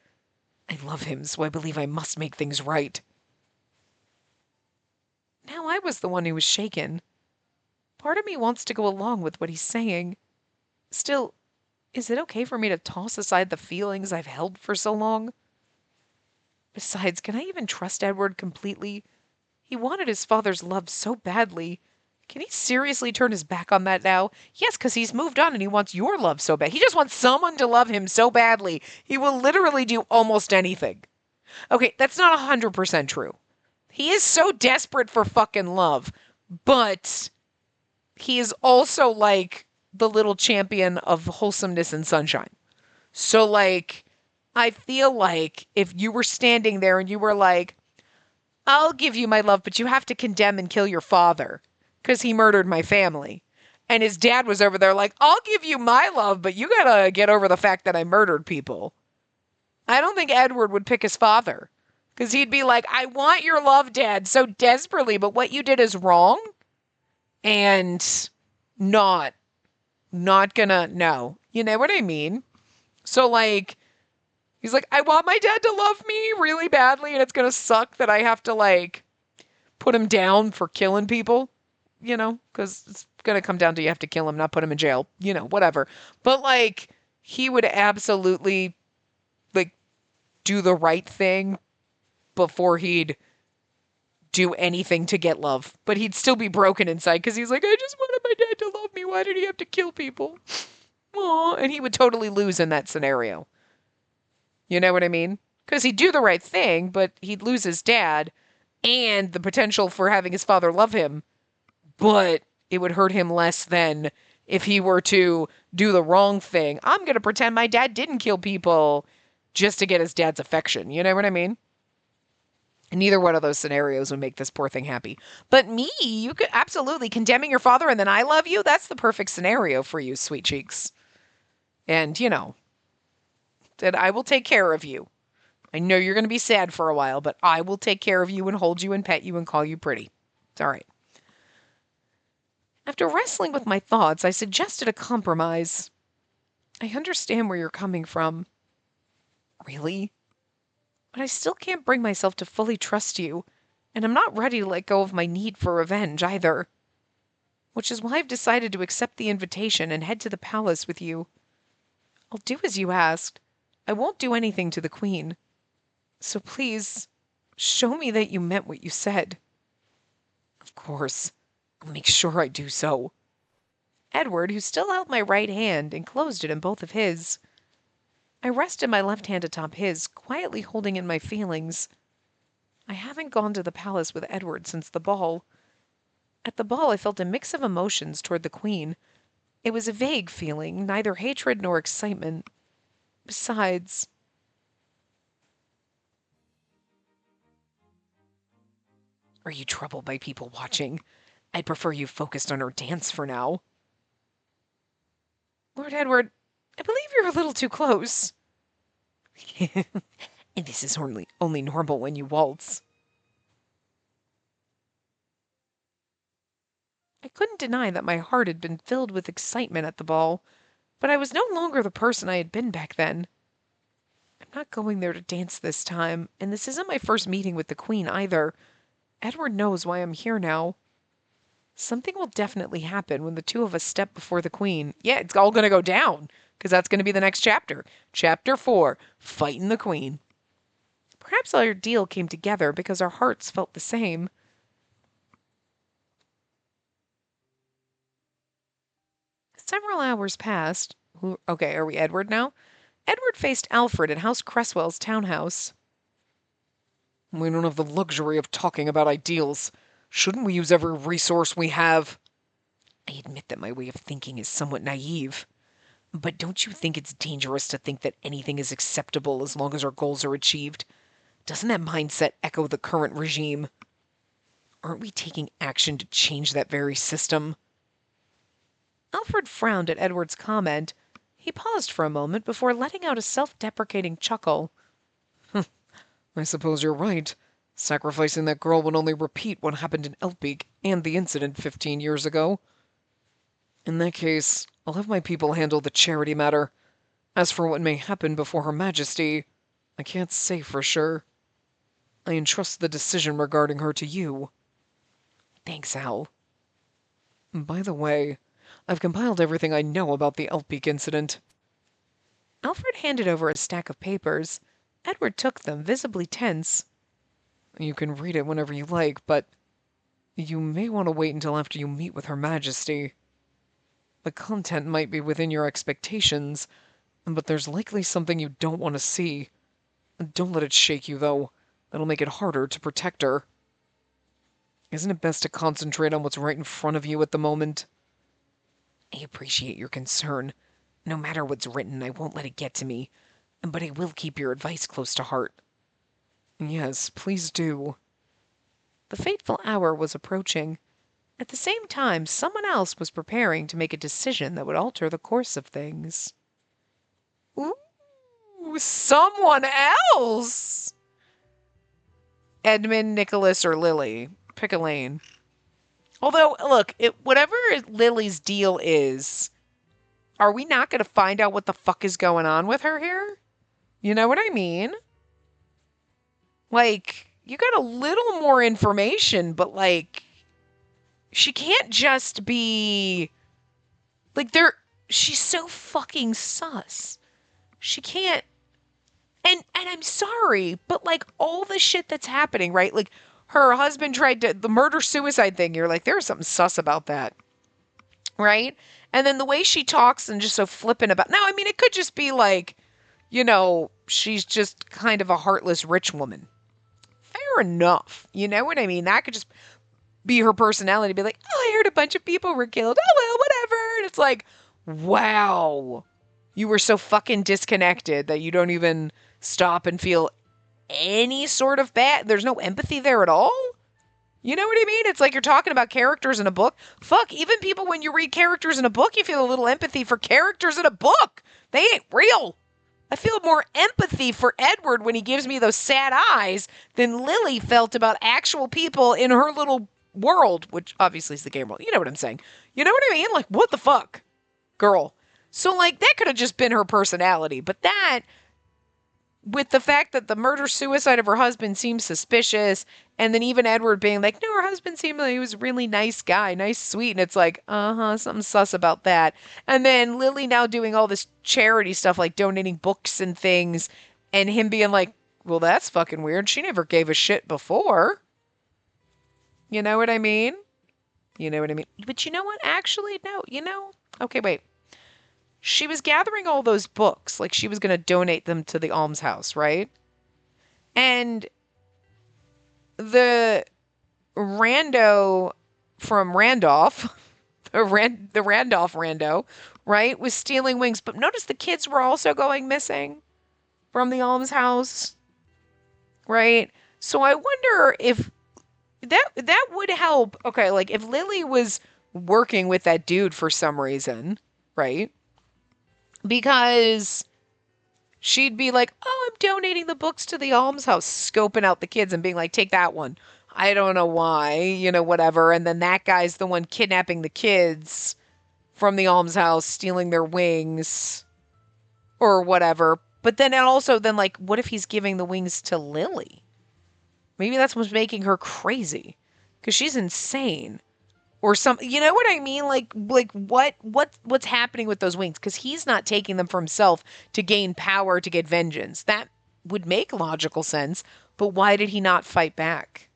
I love him, so I believe I must make things right. Now I was the one who was shaken. Part of me wants to go along with what he's saying. Still, is it okay for me to toss aside the feelings I've held for so long? Besides, can I even trust Edward completely? He wanted his father's love so badly. Can he seriously turn his back on that now? Yes, because he's moved on and he wants your love so bad. He just wants someone to love him so badly. He will literally do almost anything. Okay, that's not 100% true. He is so desperate for fucking love, but he is also like the little champion of wholesomeness and sunshine. So, like, I feel like if you were standing there and you were like, I'll give you my love, but you have to condemn and kill your father because he murdered my family. And his dad was over there like, I'll give you my love, but you gotta get over the fact that I murdered people. I don't think Edward would pick his father because he'd be like, I want your love, Dad, so desperately, but what you did is wrong and not, not gonna, no. You know what I mean? So, like, he's like, I want my dad to love me really badly, and it's gonna suck that I have to, like, put him down for killing people, you know, because it's gonna come down to you have to kill him, not put him in jail, you know, whatever. But, like, he would absolutely, like, do the right thing before he'd do anything to get love. But he'd still be broken inside because he's like, I just wanted my dad to love me. Why did he have to kill people? Aw, and he would totally lose in that scenario. You know what I mean? Because he'd do the right thing, but he'd lose his dad and the potential for having his father love him, but it would hurt him less than if he were to do the wrong thing. I'm going to pretend my dad didn't kill people just to get his dad's affection. You know what I mean? And neither one of those scenarios would make this poor thing happy. But me, you could absolutely condemning your father and then I love you. That's the perfect scenario for you, sweet cheeks. And, you know, that I will take care of you. I know you're going to be sad for a while, but I will take care of you and hold you and pet you and call you pretty. It's all right. After wrestling with my thoughts, I suggested a compromise. I understand where you're coming from. Really? But I still can't bring myself to fully trust you, and I'm not ready to let go of my need for revenge either. Which is why I've decided to accept the invitation and head to the palace with you. I'll do as you asked. I won't do anything to the queen. So please, show me that you meant what you said. Of course. I'll make sure I do so. Edward, who still held my right hand, enclosed it in both of his. I rested my left hand atop his, quietly holding in my feelings. I haven't gone to the palace with Edward since the ball. At the ball, I felt a mix of emotions toward the queen. It was a vague feeling, neither hatred nor excitement. Besides, are you troubled by people watching? I'd prefer you focused on our dance for now. Lord Edward, I believe you're a little too close. And this is only normal when you waltz. I couldn't deny that my heart had been filled with excitement at the ball, but I was no longer the person I had been back then. I'm not going there to dance this time, and this isn't my first meeting with the Queen either. Edward knows why I'm here now. Something will definitely happen when the two of us step before the Queen. Yeah, it's all going to go down, because that's going to be the next chapter. Chapter 4, Fighting the Queen. Perhaps our deal came together because our hearts felt the same. Several hours passed. Okay, are we Edward now? Edward faced Alfred at House Cresswell's townhouse. We don't have the luxury of talking about ideals. Shouldn't we use every resource we have? I admit that my way of thinking is somewhat naive. But don't you think it's dangerous to think that anything is acceptable as long as our goals are achieved? Doesn't that mindset echo the current regime? Aren't we taking action to change that very system? Alfred frowned at Edward's comment. He paused for a moment before letting out a self-deprecating chuckle. I suppose you're right. Sacrificing that girl would only repeat what happened in Elpbeek and the incident 15 years ago. In that case, I'll have my people handle the charity matter. As for what may happen before Her Majesty, I can't say for sure. I entrust the decision regarding her to you. Thanks, Al. By the way, I've compiled everything I know about the Elpbeek incident. Alfred handed over a stack of papers. Edward took them, visibly tense. You can read it whenever you like, but you may want to wait until after you meet with Her Majesty. The content might be within your expectations, but there's likely something you don't want to see. Don't let it shake you, though. That'll make it harder to protect her. Isn't it best to concentrate on what's right in front of you at the moment? I appreciate your concern. No matter what's written, I won't let it get to me. But I will keep your advice close to heart. Yes, please do. The fateful hour was approaching. At the same time, someone else was preparing to make a decision that would alter the course of things. Ooh, someone else! Edmund, Nicholas, or Lily. Pick a lane. Although, look, whatever Lily's deal is, are we not going to find out what the fuck is going on with her here? You know what I mean? Like, you got a little more information, but like, she can't just be like she's so fucking sus. She can't. And I'm sorry, but like all the shit that's happening, right? Like her husband tried the murder suicide thing. You're like, there's something sus about that. Right? And then the way she talks and just so flippant about. Now, I mean, it could just be like, she's just kind of a heartless rich woman. Fair enough. You know what I mean? That could just be her personality. Be like, oh, I heard a bunch of people were killed. Oh, well, whatever. And it's like, wow. You were so fucking disconnected that you don't even stop and feel any sort of bad. There's no empathy there at all. You know what I mean? It's like you're talking about characters in a book. Fuck, even people when you read characters in a book, you feel a little empathy for characters in a book. They ain't real. I feel more empathy for Edward when he gives me those sad eyes than Lily felt about actual people in her little world, which obviously is the game world. You know what I'm saying? You know what I mean? Like, what the fuck, girl? So, like, that could have just been her personality. But that, with the fact that the murder-suicide of her husband seems suspicious, and then even Edward being like, no, her husband seemed like he was a really nice guy, nice, sweet, and it's like, something sus about that. And then Lily now doing all this charity stuff, like donating books and things, and him being like, well, that's fucking weird. She never gave a shit before. You know what I mean? You know what I mean? But you know what? Actually, no, okay, wait. She was gathering all those books, like she was going to donate them to the almshouse, right? And the rando from Randolph, the Randolph rando, right, was stealing wings. But notice the kids were also going missing from the almshouse, right? So I wonder if that would help. Okay, like if Lily was working with that dude for some reason, right? Because She'd be like, oh, I'm donating the books to the almshouse, scoping out the kids and being like, take that one. I don't know why, whatever. And then that guy's the one kidnapping the kids from the almshouse, stealing their wings or whatever. But then also, then like, what if he's giving the wings to Lily? Maybe that's what's making her crazy because she's insane or some, you know what I mean? Like what's happening with those wings? Because he's not taking them for himself to gain power to get vengeance. That would make logical sense. But why did he not fight back?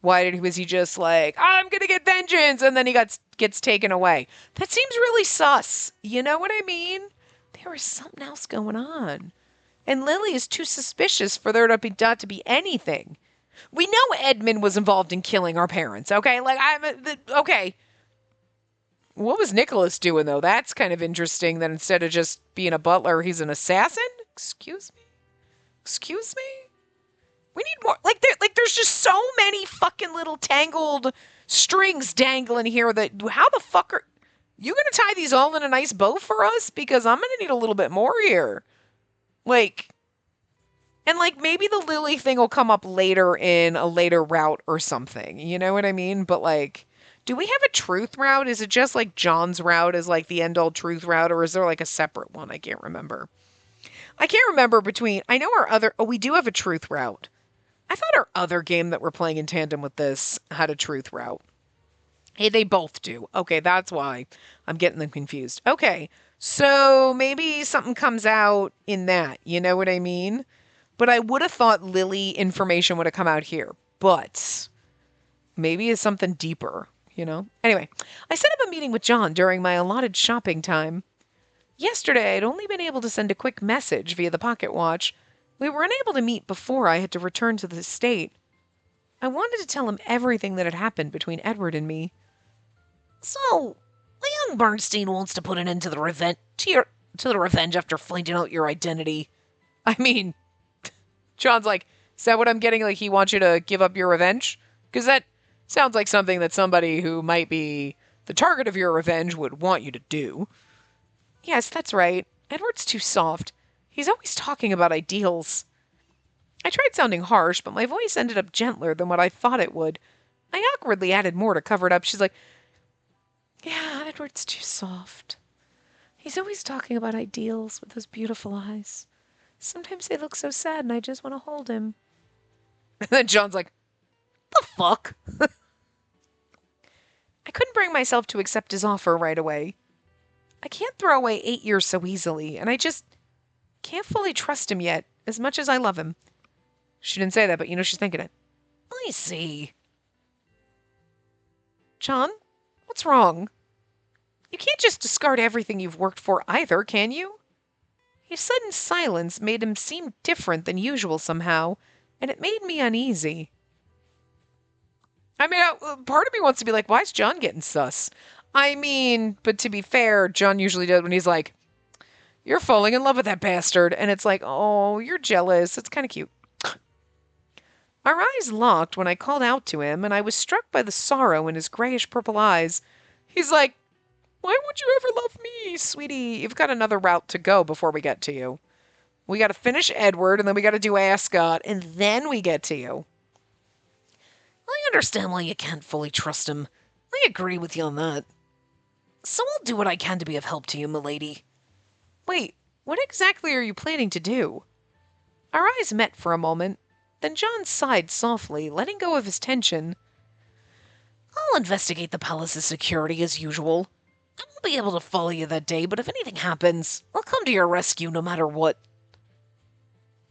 Was he just like, I'm gonna get vengeance, and then he gets taken away? That seems really sus. You know what I mean? There is something else going on, and Lily is too suspicious for there to be not to be anything. We know Edmund was involved in killing our parents. Okay, like okay. What was Nicholas doing though? That's kind of interesting. That instead of just being a butler, he's an assassin. Excuse me. Excuse me. We need more. There's just so many fucking little tangled strings dangling here that how the fuck are you gonna tie these all in a nice bow for us? Because I'm gonna need a little bit more here. And maybe the Lily thing will come up later in a later route or something. You know what I mean? But do we have a truth route? Is it just like John's route is like the end all truth route, or is there like a separate one? I can't remember. I know our other, oh, we do have a truth route. I thought our other game that we're playing in tandem with this had a truth route. Hey, they both do. Okay, that's why I'm getting them confused. Okay, so maybe something comes out in that. You know what I mean? But I would have thought Lily information would have come out here. But maybe it's something deeper, Anyway, I set up a meeting with John during my allotted shopping time. Yesterday, I'd only been able to send a quick message via the pocket watch. We were unable to meet before I had to return to the estate. I wanted to tell him everything that had happened between Edward and me. So, the young Bernstein wants to put an end to the revenge after finding out your identity. I mean, John's like, is that what I'm getting? Like, he wants you to give up your revenge? Because that sounds like something that somebody who might be the target of your revenge would want you to do. Yes, that's right. Edward's too soft. He's always talking about ideals. I tried sounding harsh, but my voice ended up gentler than what I thought it would. I awkwardly added more to cover it up. She's like, yeah, Edward's too soft. He's always talking about ideals with those beautiful eyes. Sometimes they look so sad and I just want to hold him. And then John's like, the fuck? I couldn't bring myself to accept his offer right away. I can't throw away 8 years so easily, and I just can't fully trust him yet, as much as I love him. She didn't say that, but she's thinking it. I see. John, what's wrong? You can't just discard everything you've worked for either, can you? His sudden silence made him seem different than usual somehow, and it made me uneasy. I mean, part of me wants to be like, why is John getting sus? I mean, but to be fair, John usually does when he's like, you're falling in love with that bastard. And it's like, oh, you're jealous. It's kind of cute. Our eyes locked when I called out to him, and I was struck by the sorrow in his grayish-purple eyes. He's like, why won't you ever love me, sweetie? You've got another route to go before we get to you. We got to finish Edward, and then we got to do Ascot, and then we get to you. I understand why you can't fully trust him. I agree with you on that. So I'll do what I can to be of help to you, milady. Wait, what exactly are you planning to do? Our eyes met for a moment. Then John sighed softly, letting go of his tension. I'll investigate the palace's security as usual. I won't be able to follow you that day, but if anything happens, I'll come to your rescue no matter what.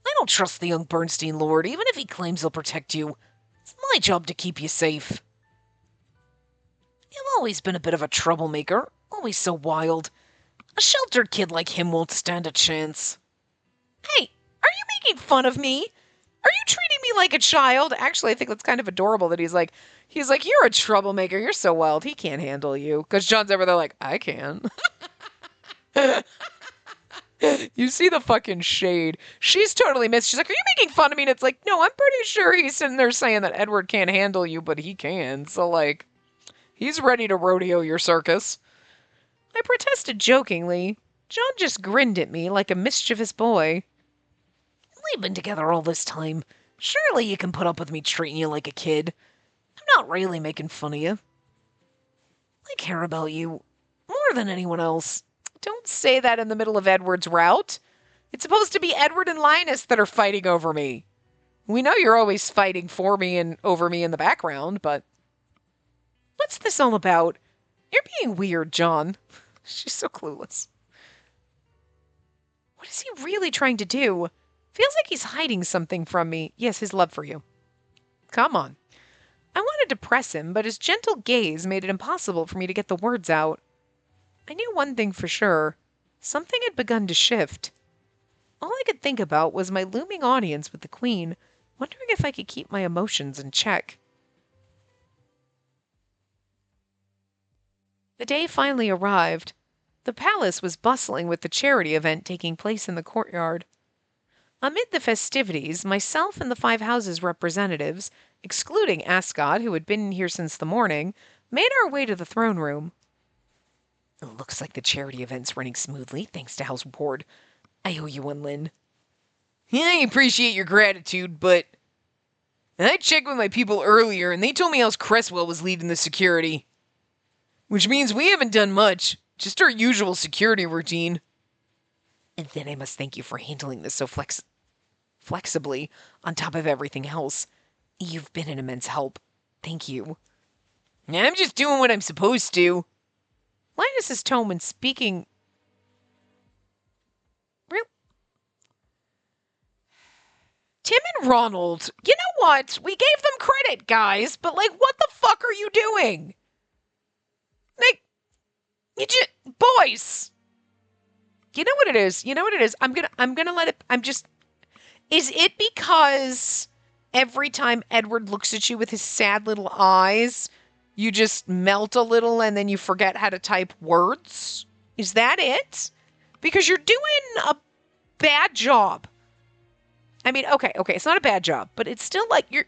I don't trust the young Bernstein lord, even if he claims he'll protect you. It's my job to keep you safe. You've always been a bit of a troublemaker, always so wild. A sheltered kid like him won't stand a chance. Hey, are you making fun of me? Are you treating me like a child? Actually, I think that's kind of adorable that he's like, you're a troublemaker. You're so wild. He can't handle you. Because John's over there like, I can. You see the fucking shade. She's totally missed. She's like, are you making fun of me? And it's like, no, I'm pretty sure he's sitting there saying that Edward can't handle you, but he can. So, he's ready to rodeo your circus. I protested jokingly. John just grinned at me like a mischievous boy. We've been together all this time. Surely you can put up with me treating you like a kid. I'm not really making fun of you. I care about you more than anyone else. Don't say that in the middle of Edward's route. It's supposed to be Edward and Linus that are fighting over me. We know you're always fighting for me and over me in the background, but what's this all about? You're being weird, John. She's so clueless. What is he really trying to do? Feels like he's hiding something from me. Yes, his love for you. Come on. I wanted to press him, but his gentle gaze made it impossible for me to get the words out. I knew one thing for sure. Something had begun to shift. All I could think about was my looming audience with the Queen, wondering if I could keep my emotions in check. The day finally arrived. The palace was bustling with the charity event taking place in the courtyard. Amid the festivities, myself and the Five Houses representatives, excluding Ascot, who had been here since the morning, made our way to the throne room. It looks like the charity event's running smoothly, thanks to House Ward. I owe you one, Lynn. Yeah, I appreciate your gratitude, but I checked with my people earlier, and they told me House Cresswell was leading the security. Which means we haven't done much, just our usual security routine. And then I must thank you for handling this so flexibly, on top of everything else. You've been an immense help. Thank you. I'm just doing what I'm supposed to. Linus's tone when speaking... Real... Tim and Ronald, you know what? We gave them credit, guys, but like, what the fuck are you doing? Like, you just... Boys! You know what it is? You know what it is? I'm gonna let it... Is it because every time Edward looks at you with his sad little eyes, you just melt a little and then you forget how to type words? Is that it? Because you're doing a bad job. I mean, okay, it's not a bad job, but it's still like you're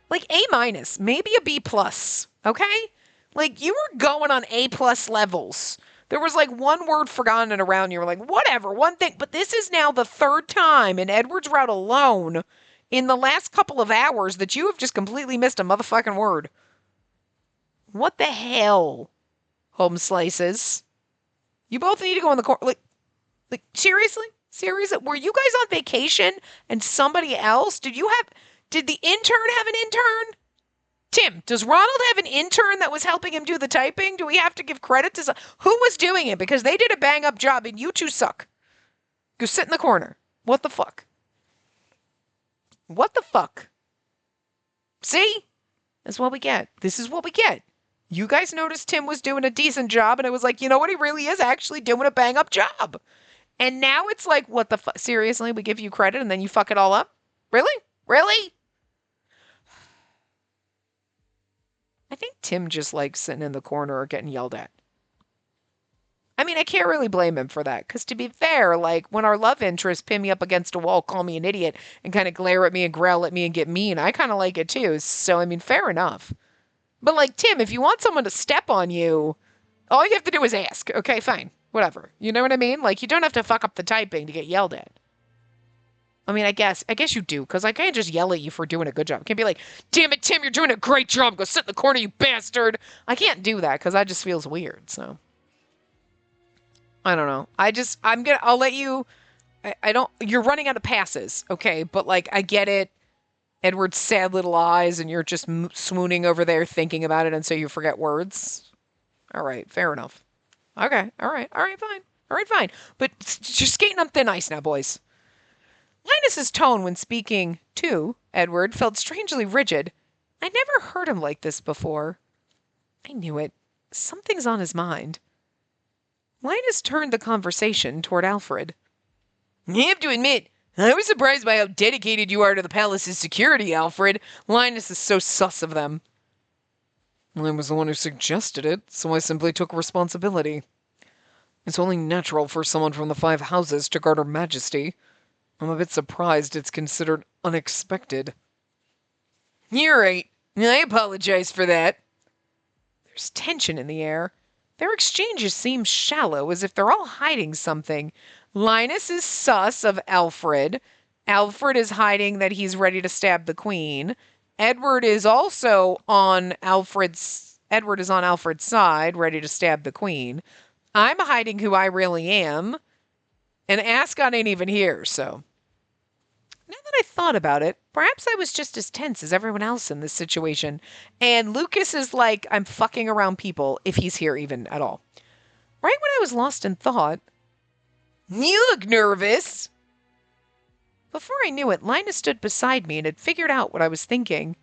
like A minus, maybe a B plus, okay? Like you were going on A plus levels. There was like one word forgotten and around. You were like, whatever, one thing. But this is now the third time in Edward's route alone in the last couple of hours that you have just completely missed a motherfucking word. What the hell, home slices? You both need to go in the corner. Like seriously? Seriously? Were you guys on vacation and somebody else? Did the intern have an intern? Tim, does Ronald have an intern that was helping him do the typing? Do we have to give credit to who was doing it? Because they did a bang up job and you two suck. Go sit in the corner. What the fuck? What the fuck? See? That's what we get. This is what we get. You guys noticed Tim was doing a decent job and it was like, you know what? He really is actually doing a bang up job. And now it's like, what the fuck? Seriously? We give you credit and then you fuck it all up? Really? Really? I think Tim just likes sitting in the corner or getting yelled at. I mean, I can't really blame him for that. Because to be fair, like, when our love interests pin me up against a wall, call me an idiot, and kind of glare at me and growl at me and get mean, I kind of like it too. So, I mean, fair enough. But, like, Tim, if you want someone to step on you, all you have to do is ask. Okay, fine. Whatever. You know what I mean? Like, you don't have to fuck up the typing to get yelled at. I mean, I guess you do, because I can't just yell at you for doing a good job. I can't be like, damn it, Tim, you're doing a great job. Go sit in the corner, you bastard. I can't do that, because that just feels weird, so. I don't know. I'll let you, you're running out of passes, okay? But, like, I get it. Edward's sad little eyes, and you're just swooning over there thinking about it, and so you forget words. All right, fair enough. Okay, all right, fine. All right, fine. But you're skating on thin ice now, boys. Linus's tone when speaking to Edward felt strangely rigid. I never heard him like this before. I knew it. Something's on his mind. Linus turned the conversation toward Alfred. I have to admit, I was surprised by how dedicated you are to the palace's security, Alfred. Linus is so sus of them. I was the one who suggested it, so I simply took responsibility. It's only natural for someone from the Five Houses to guard Her Majesty. I'm a bit surprised it's considered unexpected. You're right. I apologize for that. There's tension in the air. Their exchanges seem shallow, as if they're all hiding something. Linus is sus of Alfred. Alfred is hiding that he's ready to stab the queen. Edward is also on Alfred's side, ready to stab the queen. I'm hiding who I really am, and Ascot ain't even here, so. Now that I thought about it, perhaps I was just as tense as everyone else in this situation. And Lucas is like, I'm fucking around people, if he's here even at all. Right when I was lost in thought, you look nervous. Before I knew it, Linus stood beside me and had figured out what I was thinking.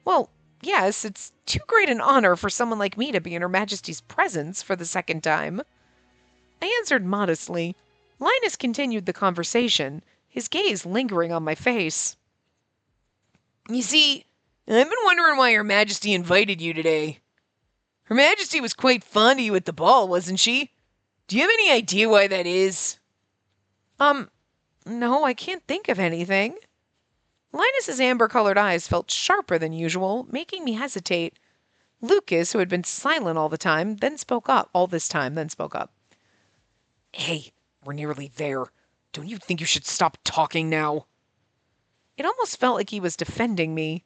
Well, yes, it's too great an honor for someone like me to be in Her Majesty's presence for the second time. I answered modestly. Linus continued the conversation, his gaze lingering on my face. You see, I've been wondering why Her Majesty invited you today. Her Majesty was quite fond of you at the ball, wasn't she? Do you have any idea why that is? No, I can't think of anything. Linus's amber-colored eyes felt sharper than usual, making me hesitate. Lucas, who had been silent all this time, then spoke up. Hey, we're nearly there. Don't you think you should stop talking now? It almost felt like he was defending me.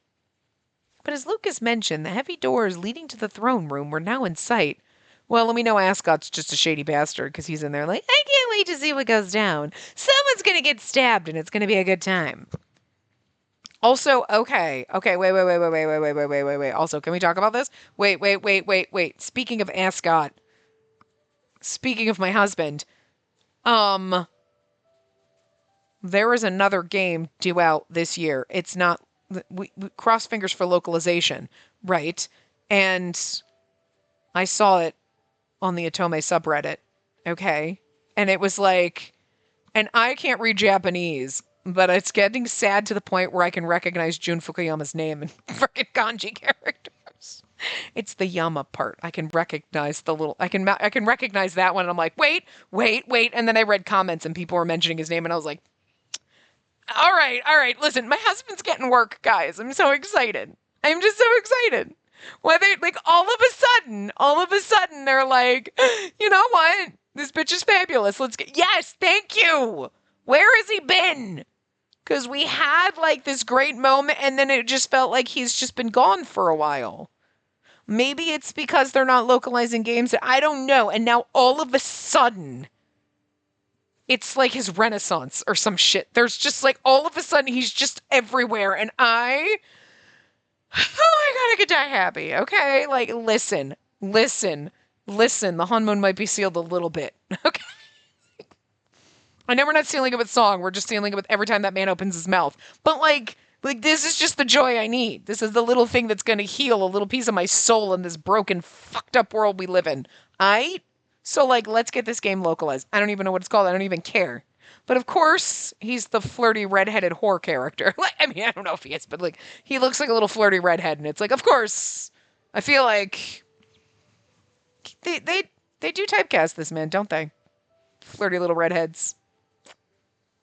But as Lucas mentioned, the heavy doors leading to the throne room were now in sight. Well, and we know Ascot's just a shady bastard because he's in there like, I can't wait to see what goes down. Someone's going to get stabbed and it's going to be a good time. Also, okay, wait. Also, can we talk about this? Wait. Speaking of Ascot, speaking of my husband, there is another game due out this year. It's not, we cross fingers for localization, right? And I saw it on the Otome subreddit, okay? And it was like, and I can't read Japanese, but it's getting sad to the point where I can recognize Jun Fukuyama's name in freaking kanji characters. It's the Yama part. I can recognize the little. I can recognize that one. And I'm like, wait. And then I read comments and people were mentioning his name, and I was like, all right. Listen, my husband's getting work, guys. I'm so excited. I'm just so excited. Whether like all of a sudden, they're like, you know what? This bitch is fabulous. Let's get. Yes, thank you. Where has he been? Because we had like this great moment, and then it just felt like he's just been gone for a while. Maybe it's because they're not localizing games. I don't know. And now all of a sudden, it's like his renaissance or some shit. There's just like all of a sudden he's just everywhere. And oh my God, I could die happy. Okay. Like, listen. The honeymoon might be sealed a little bit. Okay. I know we're not sealing it with song. We're just sealing it with every time that man opens his mouth. But like this is just the joy I need. This is the little thing that's going to heal a little piece of my soul in this broken, fucked up world we live in. So like, let's get this game localized. I don't even know what it's called. I don't even care. But of course, he's the flirty redheaded whore character. Like, I mean, I don't know if he is, but like, he looks like a little flirty redhead, and it's like, of course. I feel like they do typecast this man, don't they? Flirty little redheads.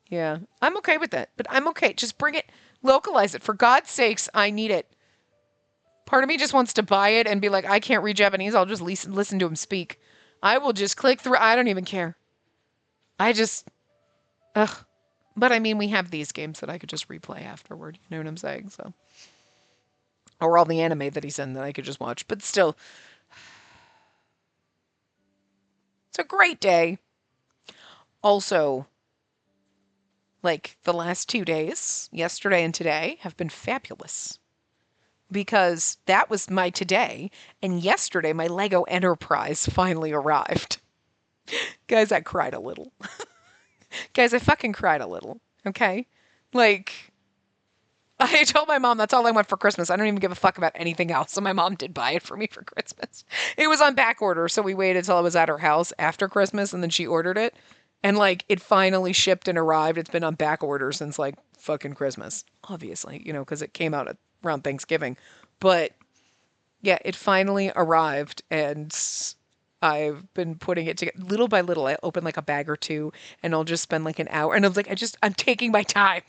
Yeah, I'm okay with that, but I'm okay. Just bring it, localize it. For God's sakes, I need it. Part of me just wants to buy it and be like, I can't read Japanese. I'll just listen to him speak. I will just click through. I don't even care. Ugh. But I mean, we have these games that I could just replay afterward. You know what I'm saying? So, or all the anime that he's in that I could just watch. But still, it's a great day. Also, like the last 2 days, yesterday and today, have been fabulous. Because that was my today, and yesterday my Lego Enterprise finally arrived. Guys, I cried a little. Guys, I fucking cried a little, okay? Like, I told my mom that's all I want for Christmas. I don't even give a fuck about anything else, so my mom did buy it for me for Christmas. It was on back order, so we waited till I was at her house after Christmas, and then she ordered it. And, like, it finally shipped and arrived. It's been on back order since, like, fucking Christmas, obviously, you know, because it came out around Thanksgiving. But, yeah, it finally arrived, and I've been putting it together little by little. I open, like, a bag or two, and I'll just spend, like, an hour. And I was like, I'm taking my time.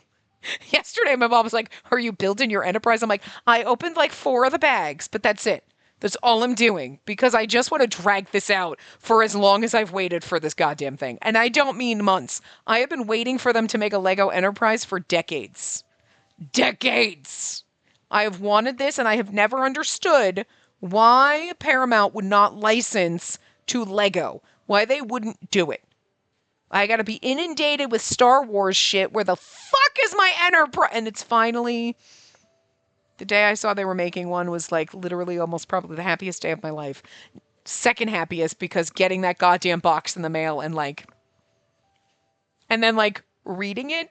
Yesterday, my mom was like, are you building your enterprise? I'm like, I opened, like, 4 of the bags, but that's it. That's all I'm doing because I just want to drag this out for as long as I've waited for this goddamn thing. And I don't mean months. I have been waiting for them to make a Lego Enterprise for decades. Decades! I have wanted this and I have never understood why Paramount would not license to Lego. Why they wouldn't do it. I gotta be inundated with Star Wars shit. Where the fuck is my Enterprise? And it's finally... The day I saw they were making one was like literally almost probably the happiest day of my life. Second happiest because getting that goddamn box in the mail and like... And then like reading it.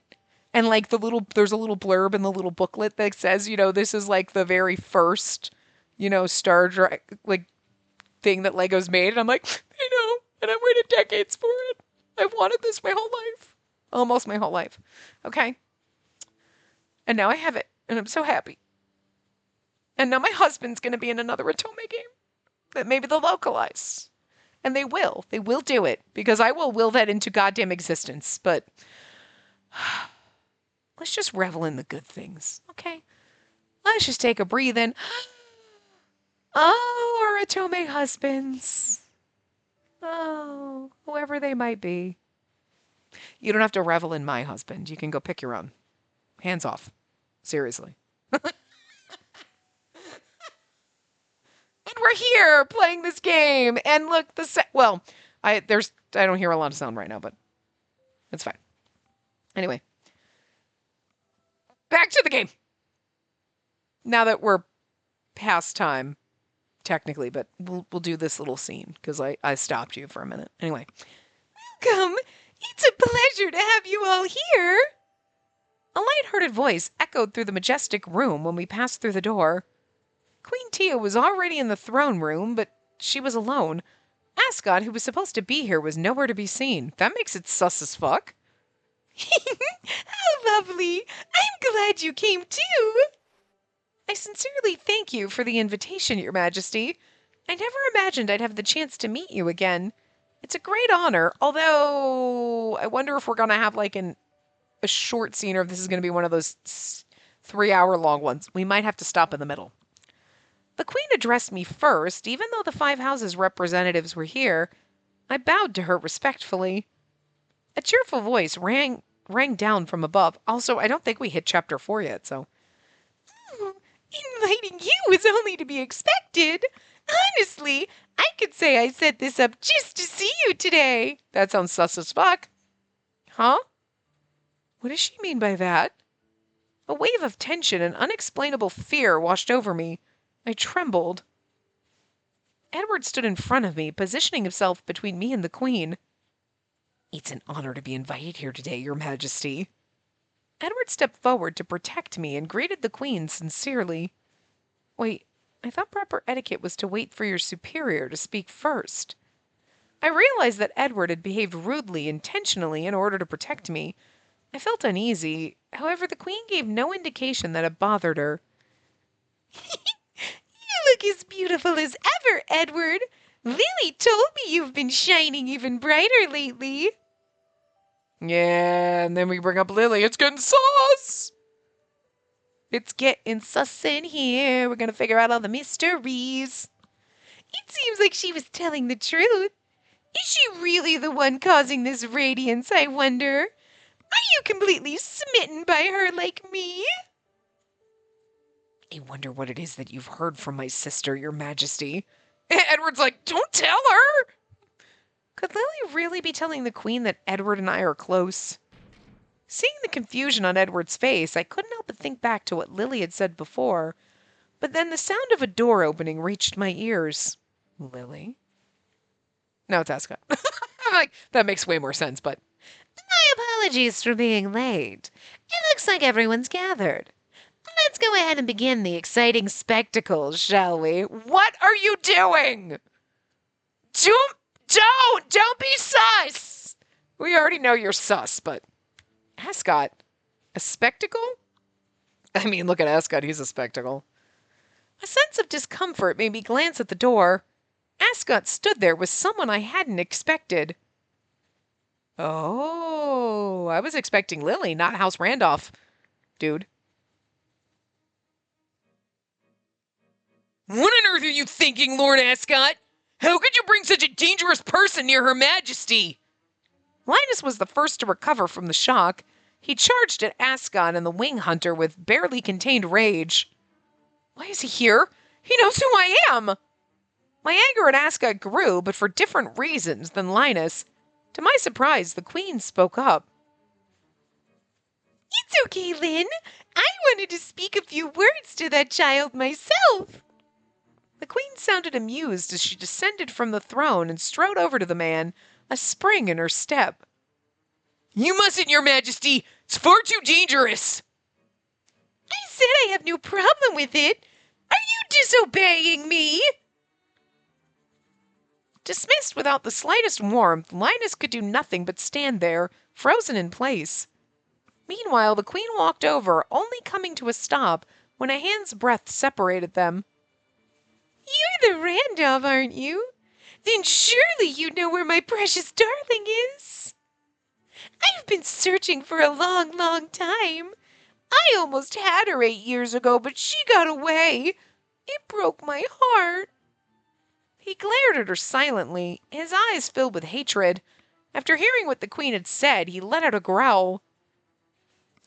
And like there's a little blurb in the little booklet that says, this is like the very first, Star Trek like thing that Lego's made. And I'm like, I know. And I've waited decades for it. I've wanted this my whole life. Almost my whole life. Okay. And now I have it. And I'm so happy. And now my husband's going to be in another Otome game that maybe they'll localize. And they will. They will do it. Because I will that into goddamn existence. But let's just revel in the good things. Okay? Let's just take a breathe in. Oh, our Otome husbands. Oh, whoever they might be. You don't have to revel in my husband. You can go pick your own. Hands off. Seriously. And we're here playing this game. And look, I don't hear a lot of sound right now, but it's fine. Anyway. Back to the game. Now that we're past time, technically, but we'll do this little scene because I stopped you for a minute. Anyway. Welcome. It's a pleasure to have you all here. A light-hearted voice echoed through the majestic room when we passed through the door. Queen Tia was already in the throne room, but she was alone. Ascot, who was supposed to be here, was nowhere to be seen. That makes it sus as fuck. How lovely. I'm glad you came too. I sincerely thank you for the invitation, Your Majesty. I never imagined I'd have the chance to meet you again. It's a great honor, although I wonder if we're going to have like a short scene or if this is going to be one of those 3-hour-long ones. We might have to stop in the middle. The Queen addressed me first, even though the 5 houses representatives were here. I bowed to her respectfully. A cheerful voice rang down from above. Also, I don't think we hit chapter 4 yet, so... Inviting you was only to be expected. Honestly, I could say I set this up just to see you today. That sounds sus as fuck. Huh? What does she mean by that? A wave of tension and unexplainable fear washed over me. I trembled. Edward stood in front of me, positioning himself between me and the Queen. It's an honor to be invited here today, Your Majesty. Edward stepped forward to protect me and greeted the Queen sincerely. Wait, I thought proper etiquette was to wait for your superior to speak first. I realized that Edward had behaved rudely intentionally in order to protect me. I felt uneasy. However, the Queen gave no indication that it bothered her. You look as beautiful as ever, Edward. Lily told me you've been shining even brighter lately. Yeah, and then we bring up Lily. It's getting sus! It's getting sus in here. We're going to figure out all the mysteries. It seems like she was telling the truth. Is she really the one causing this radiance, I wonder? Are you completely smitten by her like me? I wonder what it is that you've heard from my sister, Your Majesty. Edward's like, don't tell her! Could Lily really be telling the Queen that Edward and I are close? Seeing the confusion on Edward's face, I couldn't help but think back to what Lily had said before. But then the sound of a door opening reached my ears. Lily? No, it's Ascot. I'm like, that makes way more sense, but... My apologies for being late. It looks like everyone's gathered. Let's go ahead and begin the exciting spectacle, shall we? What are you doing? Don't be sus! We already know you're sus, but... Ascot, a spectacle? I mean, look at Ascot, he's a spectacle. A sense of discomfort made me glance at the door. Ascot stood there with someone I hadn't expected. Oh, I was expecting Lily, not House Randolph, dude. What on earth are you thinking, Lord Ascot? How could you bring such a dangerous person near Her Majesty? Linus was the first to recover from the shock. He charged at Ascot and the Wing Hunter with barely contained rage. Why is he here? He knows who I am! My anger at Ascot grew, but for different reasons than Linus. To my surprise, the Queen spoke up. It's okay, Lynn. I wanted to speak a few words to that child myself. The Queen sounded amused as she descended from the throne and strode over to the man, a spring in her step. You mustn't, Your Majesty! It's far too dangerous! I said I have no problem with it. Are you disobeying me? Dismissed without the slightest warmth, Linus could do nothing but stand there, frozen in place. Meanwhile, the Queen walked over, only coming to a stop when a hand's breadth separated them. You're the Randolph, aren't you? Then surely you know where my precious darling is. I've been searching for a long, long time. I almost had her 8 years ago, but she got away. It broke my heart. He glared at her silently, his eyes filled with hatred. After hearing what the Queen had said, he let out a growl.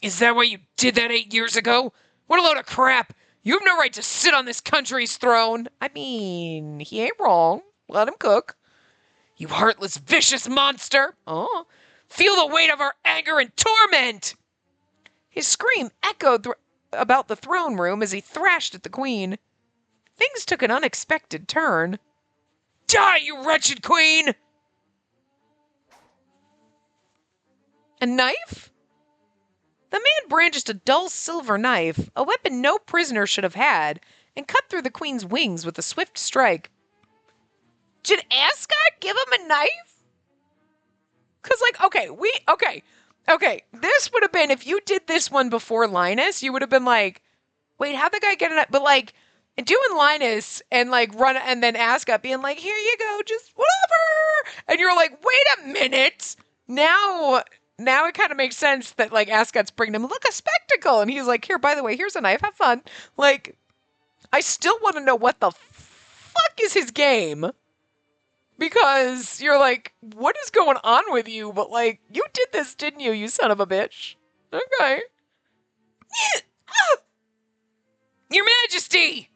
Is that why you did that 8 years ago? What a load of crap! You have no right to sit on this country's throne. I mean, he ain't wrong. Let him cook. You heartless, vicious monster! Oh, feel the weight of our anger and torment! His scream echoed about the throne room as he thrashed at the Queen. Things took an unexpected turn. Die, you wretched Queen! A knife? The man brandished a dull silver knife, a weapon no prisoner should have had, and cut through the Queen's wings with a swift strike. Did Ascot give him a knife? Because, okay. This would have been, if you did this one before Linus, you would have been like, wait, how'd the guy get a knife? But, like, doing Linus and, like, run, and then Ascot being like, here you go, just whatever. And you're like, wait a minute. Now it kind of makes sense that, like, Ascot's bringing him, look, a spectacle. And he's like, here, by the way, here's a knife. Have fun. Like, I still want to know what the fuck is his game. Because you're like, what is going on with you? But, like, you did this, didn't you, you son of a bitch? Okay. Your Majesty!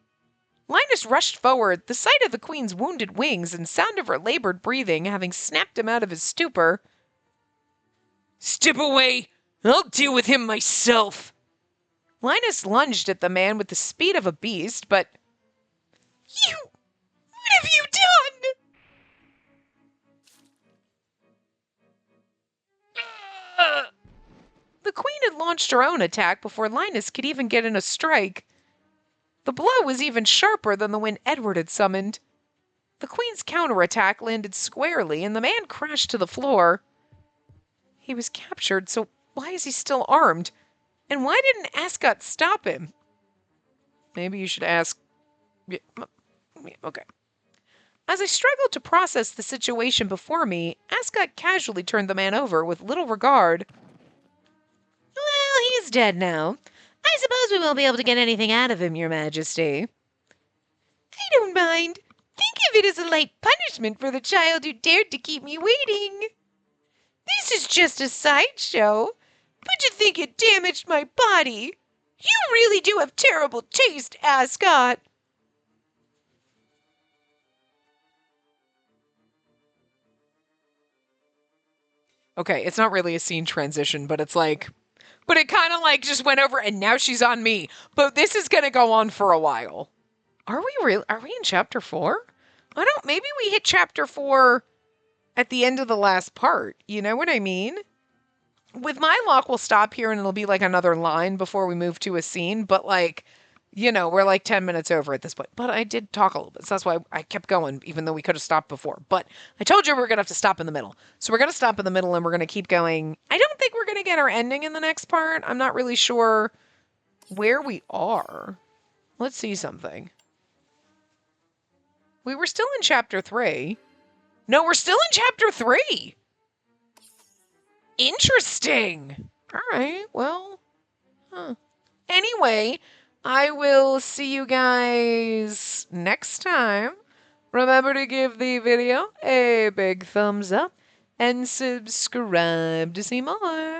Linus rushed forward, the sight of the Queen's wounded wings and sound of her labored breathing having snapped him out of his stupor. Step away! I'll deal with him myself! Linus lunged at the man with the speed of a beast, but... What have you done? The Queen had launched her own attack before Linus could even get in a strike. The blow was even sharper than the one Edward had summoned. The Queen's counterattack landed squarely, and the man crashed to the floor. He was captured, so why is he still armed? And why didn't Ascot stop him? Maybe you should ask... Okay. As I struggled to process the situation before me, Ascot casually turned the man over with little regard. Well, he's dead now. I suppose we won't be able to get anything out of him, Your Majesty. I don't mind. Think of it as a light punishment for the child who dared to keep me waiting. This is just a sideshow. But you think it damaged my body? You really do have terrible taste, Ascot. Okay, it's not really a scene transition, but it's like... But it kind of like just went over and now she's on me. But this is going to go on for a while. Are we in chapter 4? Maybe we hit chapter 4 at the end of the last part. You know what I mean? With my luck, we'll stop here and it'll be like another line before we move to a scene. But like, we're like 10 minutes over at this point. But I did talk a little bit. So that's why I kept going, even though we could have stopped before. But I told you we were going to have to stop in the middle. So we're going to stop in the middle and we're going to keep going. I don't think we're going to get our ending in the next part. I'm not really sure where we are. Let's see something. We were still in chapter 3. No, we're still in chapter 3. Interesting. All right, well. Anyway, I will see you guys next time. Remember to give the video a big thumbs up and subscribe to see more.